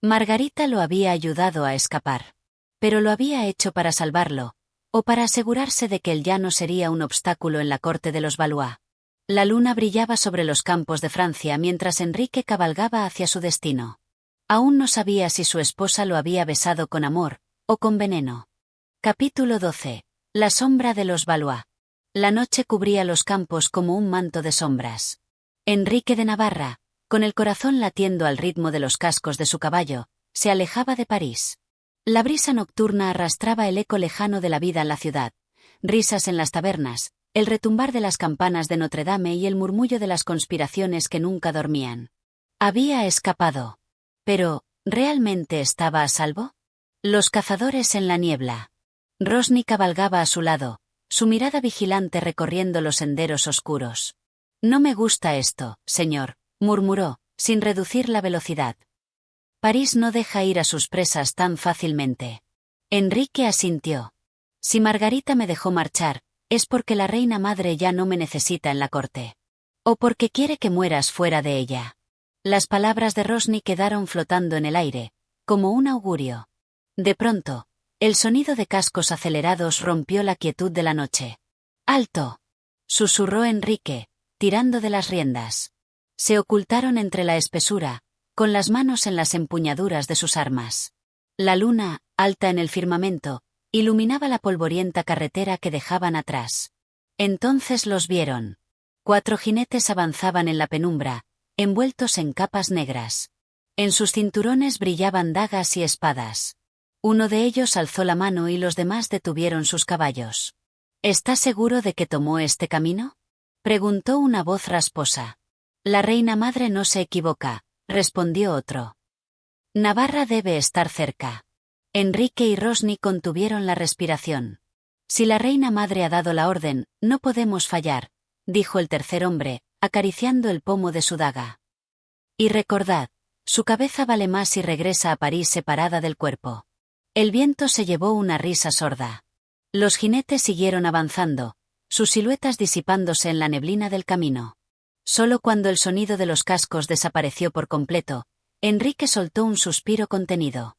Margarita lo había ayudado a escapar. Pero lo había hecho para salvarlo, o para asegurarse de que él ya no sería un obstáculo en la corte de los Valois. La luna brillaba sobre los campos de Francia mientras Enrique cabalgaba hacia su destino. Aún no sabía si su esposa lo había besado con amor, o con veneno. Capítulo 12. La sombra de los Valois. La noche cubría los campos como un manto de sombras. Enrique de Navarra, con el corazón latiendo al ritmo de los cascos de su caballo, se alejaba de París. La brisa nocturna arrastraba el eco lejano de la vida en la ciudad, risas en las tabernas, el retumbar de las campanas de Notre Dame y el murmullo de las conspiraciones que nunca dormían. Había escapado. Pero, ¿realmente estaba a salvo? Los cazadores en la niebla. Rosny cabalgaba a su lado, su mirada vigilante recorriendo los senderos oscuros. No me gusta esto, señor, murmuró, sin reducir la velocidad. París no deja ir a sus presas tan fácilmente. Enrique asintió. Si Margarita me dejó marchar, es porque la reina madre ya no me necesita en la corte. O porque quiere que mueras fuera de ella. Las palabras de Rosny quedaron flotando en el aire, como un augurio. De pronto, el sonido de cascos acelerados rompió la quietud de la noche. ¡Alto!, susurró Enrique, tirando de las riendas. Se ocultaron entre la espesura, con las manos en las empuñaduras de sus armas. La luna, alta en el firmamento, iluminaba la polvorienta carretera que dejaban atrás. Entonces los vieron. 4 jinetes avanzaban en la penumbra, envueltos en capas negras. En sus cinturones brillaban dagas y espadas. Uno de ellos alzó la mano y los demás detuvieron sus caballos. ¿Está seguro de que tomó este camino?, preguntó una voz rasposa. La reina madre no se equivoca, respondió otro. Navarra debe estar cerca. Enrique y Rosny contuvieron la respiración. Si la reina madre ha dado la orden, no podemos fallar, dijo el tercer hombre, acariciando el pomo de su daga. Y recordad, su cabeza vale más si regresa a París separada del cuerpo. El viento se llevó una risa sorda. Los jinetes siguieron avanzando, sus siluetas disipándose en la neblina del camino. Solo cuando el sonido de los cascos desapareció por completo, Enrique soltó un suspiro contenido.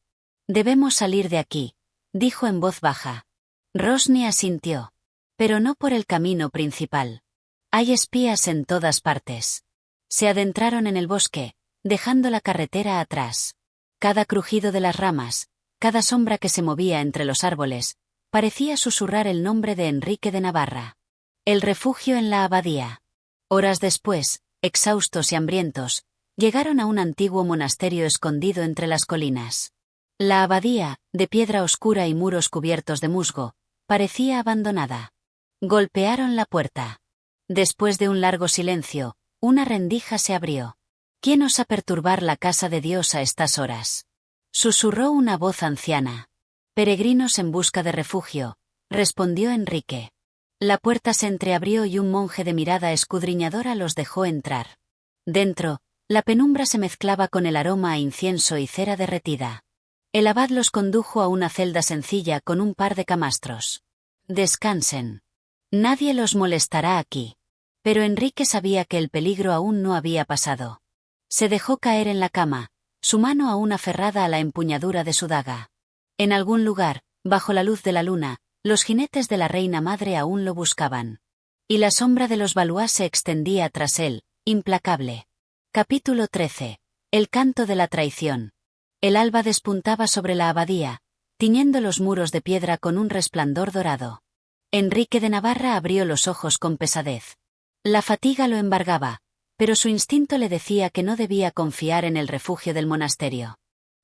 Debemos salir de aquí, dijo en voz baja. Rosny asintió. Pero no por el camino principal. Hay espías en todas partes. Se adentraron en el bosque, dejando la carretera atrás. Cada crujido de las ramas, cada sombra que se movía entre los árboles, parecía susurrar el nombre de Enrique de Navarra. El refugio en la abadía. Horas después, exhaustos y hambrientos, llegaron a un antiguo monasterio escondido entre las colinas. La abadía, de piedra oscura y muros cubiertos de musgo, parecía abandonada. Golpearon la puerta. Después de un largo silencio, una rendija se abrió. ¿Quién osa perturbar la casa de Dios a estas horas? Susurró una voz anciana. Peregrinos en busca de refugio, respondió Enrique. La puerta se entreabrió y un monje de mirada escudriñadora los dejó entrar. Dentro, la penumbra se mezclaba con el aroma a incienso y cera derretida. El abad los condujo a una celda sencilla con un par de camastros. Descansen. Nadie los molestará aquí. Pero Enrique sabía que el peligro aún no había pasado. Se dejó caer en la cama, su mano aún aferrada a la empuñadura de su daga. En algún lugar, bajo la luz de la luna, los jinetes de la reina madre aún lo buscaban. Y la sombra de los Valois se extendía tras él, implacable. Capítulo 13. El canto de la traición. El alba despuntaba sobre la abadía, tiñendo los muros de piedra con un resplandor dorado. Enrique de Navarra abrió los ojos con pesadez. La fatiga lo embargaba, pero su instinto le decía que no debía confiar en el refugio del monasterio.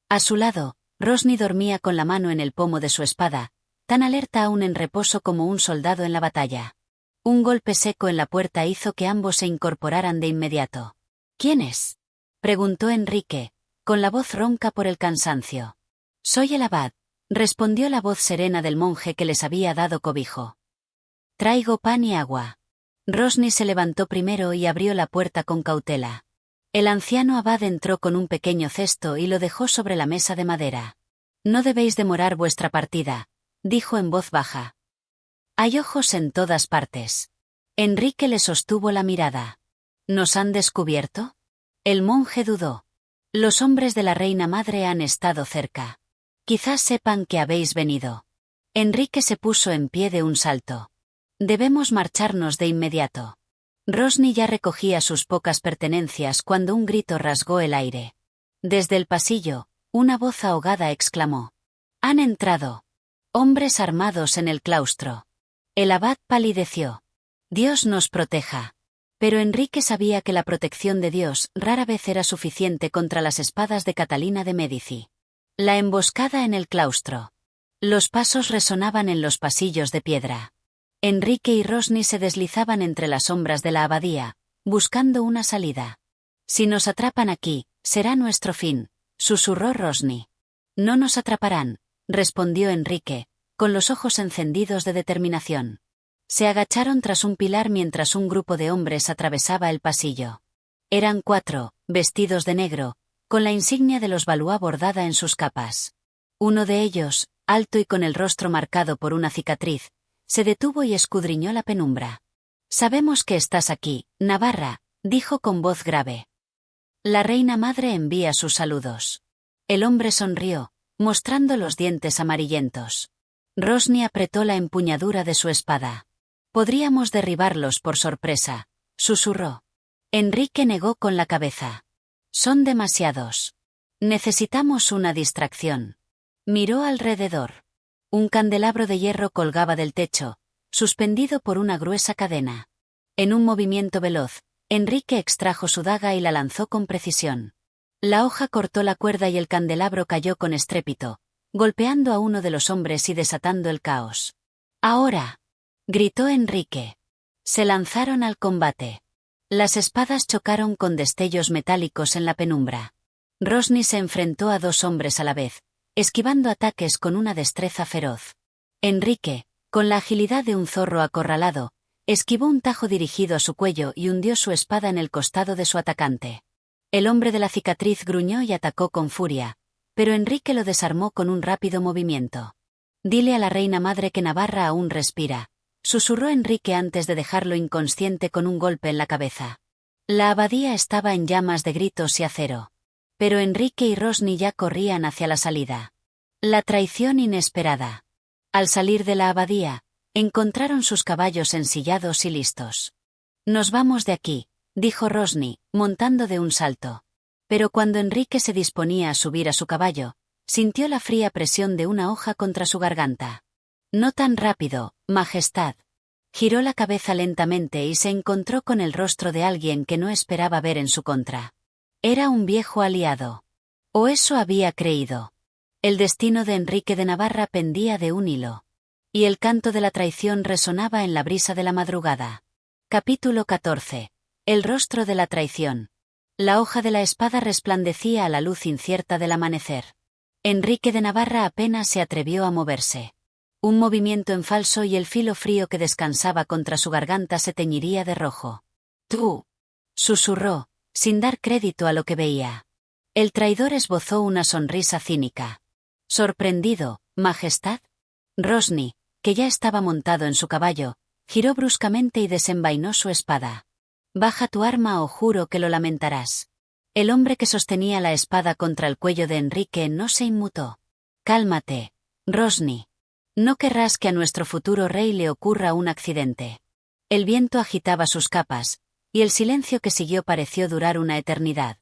A su lado, Rosny dormía con la mano en el pomo de su espada, tan alerta aún en reposo como un soldado en la batalla. Un golpe seco en la puerta hizo que ambos se incorporaran de inmediato. ¿Quién es?, preguntó Enrique, con la voz ronca por el cansancio. Soy el abad, respondió la voz serena del monje que les había dado cobijo. Traigo pan y agua. Rosny se levantó primero y abrió la puerta con cautela. El anciano abad entró con un pequeño cesto y lo dejó sobre la mesa de madera. No debéis demorar vuestra partida, dijo en voz baja. Hay ojos en todas partes. Enrique le sostuvo la mirada. ¿Nos han descubierto? El monje dudó. Los hombres de la reina madre han estado cerca. Quizás sepan que habéis venido. Enrique se puso en pie de un salto. Debemos marcharnos de inmediato. Rosny ya recogía sus pocas pertenencias cuando un grito rasgó el aire. Desde el pasillo, una voz ahogada exclamó. Han entrado. Hombres armados en el claustro. El abad palideció. Dios nos proteja. Pero Enrique sabía que la protección de Dios rara vez era suficiente contra las espadas de Catalina de Médici. La emboscada en el claustro. Los pasos resonaban en los pasillos de piedra. Enrique y Rosny se deslizaban entre las sombras de la abadía, buscando una salida. Si nos atrapan aquí, será nuestro fin, susurró Rosny. No nos atraparán, respondió Enrique, con los ojos encendidos de determinación. Se agacharon tras un pilar mientras un grupo de hombres atravesaba el pasillo. Eran 4, vestidos de negro, con la insignia de los Valois bordada en sus capas. Uno de ellos, alto y con el rostro marcado por una cicatriz, se detuvo y escudriñó la penumbra. Sabemos que estás aquí, Navarra, dijo con voz grave. La reina madre envía sus saludos. El hombre sonrió, mostrando los dientes amarillentos. Rosny apretó la empuñadura de su espada. Podríamos derribarlos por sorpresa, susurró. Enrique negó con la cabeza. Son demasiados. Necesitamos una distracción. Miró alrededor. Un candelabro de hierro colgaba del techo, suspendido por una gruesa cadena. En un movimiento veloz, Enrique extrajo su daga y la lanzó con precisión. La hoja cortó la cuerda y el candelabro cayó con estrépito, golpeando a uno de los hombres y desatando el caos. ¡Ahora!, gritó Enrique. Se lanzaron al combate. Las espadas chocaron con destellos metálicos en la penumbra. Rosny se enfrentó a 2 hombres a la vez, esquivando ataques con una destreza feroz. Enrique, con la agilidad de un zorro acorralado, esquivó un tajo dirigido a su cuello y hundió su espada en el costado de su atacante. El hombre de la cicatriz gruñó y atacó con furia, pero Enrique lo desarmó con un rápido movimiento. Dile a la reina madre que Navarra aún respira, susurró Enrique antes de dejarlo inconsciente con un golpe en la cabeza. La abadía estaba en llamas de gritos y acero. Pero Enrique y Rosny ya corrían hacia la salida. La traición inesperada. Al salir de la abadía, encontraron sus caballos ensillados y listos. Nos vamos de aquí, dijo Rosny, montando de un salto. Pero cuando Enrique se disponía a subir a su caballo, sintió la fría presión de una hoja contra su garganta. No tan rápido, Majestad. Giró la cabeza lentamente y se encontró con el rostro de alguien que no esperaba ver en su contra. Era un viejo aliado. O eso había creído. El destino de Enrique de Navarra pendía de un hilo. Y el canto de la traición resonaba en la brisa de la madrugada. Capítulo 14. El rostro de la traición. La hoja de la espada resplandecía a la luz incierta del amanecer. Enrique de Navarra apenas se atrevió a moverse. Un movimiento en falso y el filo frío que descansaba contra su garganta se teñiría de rojo. «Tú», susurró, sin dar crédito a lo que veía. El traidor esbozó una sonrisa cínica. «Sorprendido, Majestad». Rosny, que ya estaba montado en su caballo, giró bruscamente y desenvainó su espada. «Baja tu arma o juro que lo lamentarás». El hombre que sostenía la espada contra el cuello de Enrique no se inmutó. «Cálmate, Rosny. No querrás que a nuestro futuro rey le ocurra un accidente». El viento agitaba sus capas, y el silencio que siguió pareció durar una eternidad.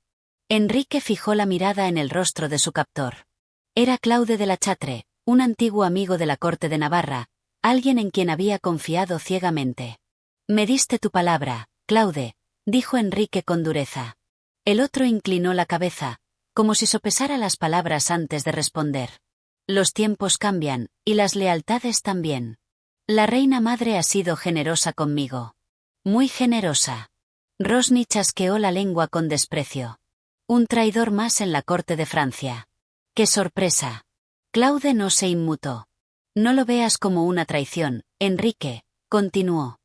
Enrique fijó la mirada en el rostro de su captor. Era Claude de la Chatre, un antiguo amigo de la corte de Navarra, alguien en quien había confiado ciegamente. «Me diste tu palabra, Claude», dijo Enrique con dureza. El otro inclinó la cabeza, como si sopesara las palabras antes de responder. «Los tiempos cambian, y las lealtades también. La reina madre ha sido generosa conmigo. Muy generosa». Rosny chasqueó la lengua con desprecio. Un traidor más en la corte de Francia. ¡Qué sorpresa! Claude no se inmutó. «No lo veas como una traición, Enrique», continuó.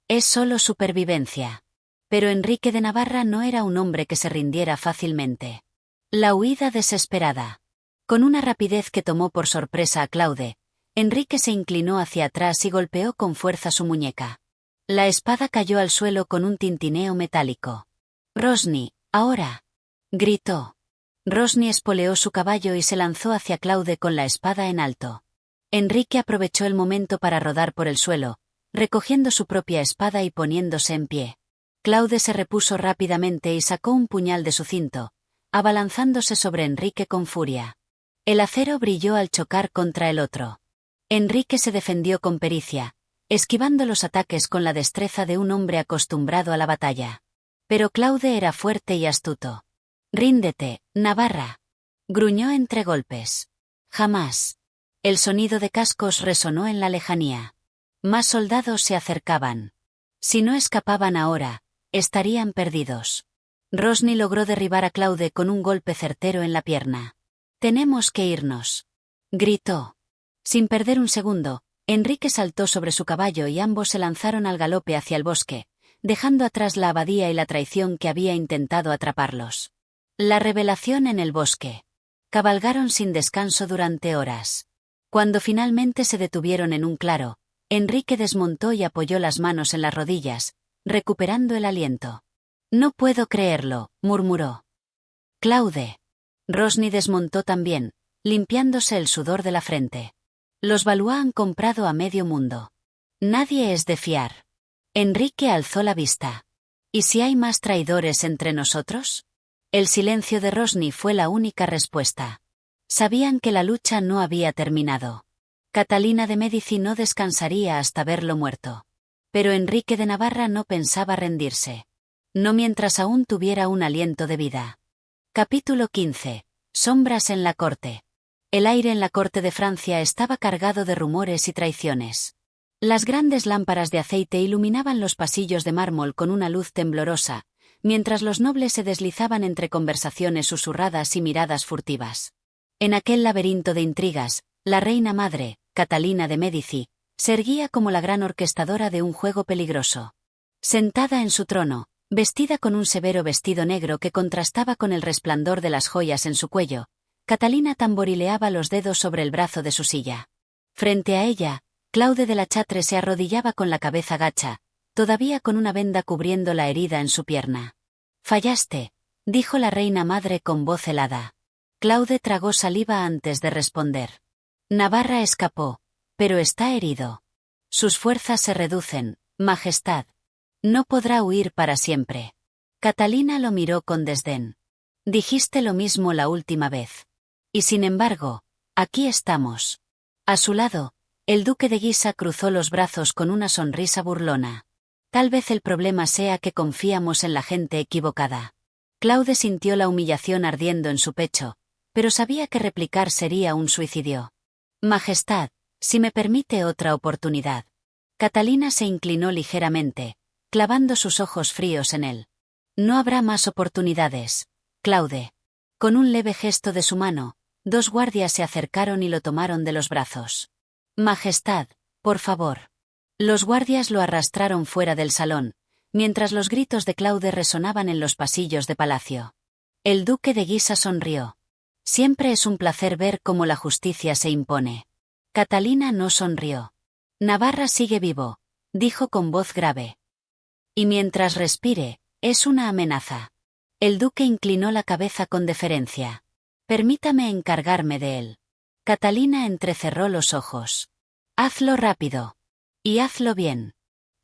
«Es solo supervivencia». Pero Enrique de Navarra no era un hombre que se rindiera fácilmente. La huida desesperada. Con una rapidez que tomó por sorpresa a Claude, Enrique se inclinó hacia atrás y golpeó con fuerza su muñeca. La espada cayó al suelo con un tintineo metálico. «Rosny, ahora», gritó. Rosny espoleó su caballo y se lanzó hacia Claude con la espada en alto. Enrique aprovechó el momento para rodar por el suelo, recogiendo su propia espada y poniéndose en pie. Claude se repuso rápidamente y sacó un puñal de su cinto, abalanzándose sobre Enrique con furia. El acero brilló al chocar contra el otro. Enrique se defendió con pericia, esquivando los ataques con la destreza de un hombre acostumbrado a la batalla. Pero Claude era fuerte y astuto. «Ríndete, Navarra», gruñó entre golpes. «Jamás». El sonido de cascos resonó en la lejanía. Más soldados se acercaban. Si no escapaban ahora, estarían perdidos. Rosny logró derribar a Claude con un golpe certero en la pierna. «Tenemos que irnos», gritó. Sin perder un segundo, Enrique saltó sobre su caballo y ambos se lanzaron al galope hacia el bosque, dejando atrás la abadía y la traición que había intentado atraparlos. La revelación en el bosque. Cabalgaron sin descanso durante horas. Cuando finalmente se detuvieron en un claro, Enrique desmontó y apoyó las manos en las rodillas, recuperando el aliento. «No puedo creerlo», murmuró. «Claude». Rosny desmontó también, limpiándose el sudor de la frente. «Los Valois han comprado a medio mundo. Nadie es de fiar». Enrique alzó la vista. «¿Y si hay más traidores entre nosotros?». El silencio de Rosny fue la única respuesta. Sabían que la lucha no había terminado. Catalina de Médici no descansaría hasta verlo muerto. Pero Enrique de Navarra no pensaba rendirse. No mientras aún tuviera un aliento de vida. Capítulo 15. Sombras en la corte. El aire en la corte de Francia estaba cargado de rumores y traiciones. Las grandes lámparas de aceite iluminaban los pasillos de mármol con una luz temblorosa, mientras los nobles se deslizaban entre conversaciones susurradas y miradas furtivas. En aquel laberinto de intrigas, la reina madre, Catalina de Médici, se erguía como la gran orquestadora de un juego peligroso. Sentada en su trono, vestida con un severo vestido negro que contrastaba con el resplandor de las joyas en su cuello, Catalina tamborileaba los dedos sobre el brazo de su silla. Frente a ella, Claude de la Chatre se arrodillaba con la cabeza gacha, todavía con una venda cubriendo la herida en su pierna. «Fallaste», dijo la reina madre con voz helada. Claude tragó saliva antes de responder. «Navarra escapó, pero está herido. Sus fuerzas se reducen, Majestad. No podrá huir para siempre». Catalina lo miró con desdén. «Dijiste lo mismo la última vez. Y sin embargo, aquí estamos». A su lado, el duque de Guisa cruzó los brazos con una sonrisa burlona. «Tal vez el problema sea que confiamos en la gente equivocada». Claude sintió la humillación ardiendo en su pecho, pero sabía que replicar sería un suicidio. «Majestad, si me permite otra oportunidad». Catalina se inclinó ligeramente, clavando sus ojos fríos en él. No habrá más oportunidades, Claude. Con un leve gesto de su mano, 2 guardias se acercaron y lo tomaron de los brazos. Majestad, por favor. Los guardias lo arrastraron fuera del salón, mientras los gritos de Claude resonaban en los pasillos de palacio. El duque de Guisa sonrió. Siempre es un placer ver cómo la justicia se impone. Catalina no sonrió. Navarra sigue vivo, dijo con voz grave. Y mientras respire, es una amenaza. El duque inclinó la cabeza con deferencia. Permítame encargarme de él. Catalina entrecerró los ojos. Hazlo rápido. Y hazlo bien.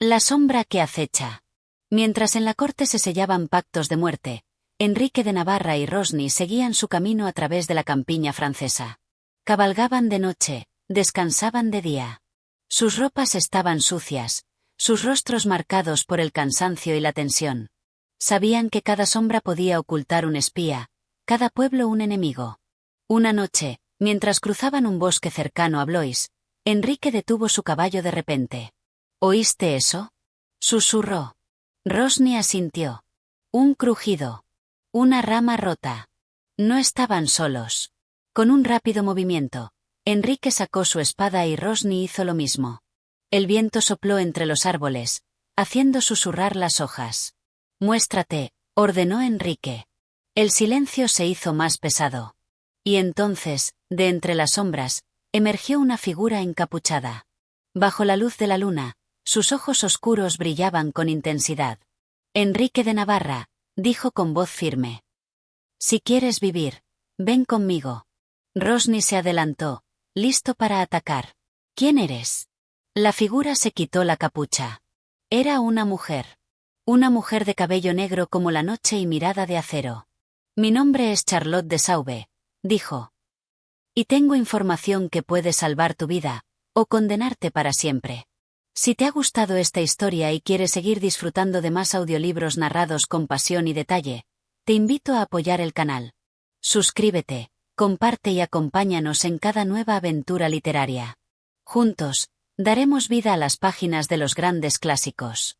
La sombra que acecha. Mientras en la corte se sellaban pactos de muerte, Enrique de Navarra y Rosny seguían su camino a través de la campiña francesa. Cabalgaban de noche, descansaban de día. Sus ropas estaban sucias, sus rostros marcados por el cansancio y la tensión. Sabían que cada sombra podía ocultar un espía, cada pueblo un enemigo. Una noche, mientras cruzaban un bosque cercano a Blois, Enrique detuvo su caballo de repente. ¿Oíste eso? Susurró. Rosny asintió. Un crujido. Una rama rota. No estaban solos. Con un rápido movimiento, Enrique sacó su espada y Rosny hizo lo mismo. El viento sopló entre los árboles, haciendo susurrar las hojas. Muéstrate, ordenó Enrique. El silencio se hizo más pesado. Y entonces, de entre las sombras, emergió una figura encapuchada. Bajo la luz de la luna, sus ojos oscuros brillaban con intensidad. Enrique de Navarra, dijo con voz firme. Si quieres vivir, ven conmigo. Rosny se adelantó, listo para atacar. ¿Quién eres? La figura se quitó la capucha. Era una mujer. Una mujer de cabello negro como la noche y mirada de acero. Mi nombre es Charlotte de Sauve, dijo. Y tengo información que puede salvar tu vida, o condenarte para siempre. Si te ha gustado esta historia y quieres seguir disfrutando de más audiolibros narrados con pasión y detalle, te invito a apoyar el canal. Suscríbete, comparte y acompáñanos en cada nueva aventura literaria. Juntos, daremos vida a las páginas de los grandes clásicos.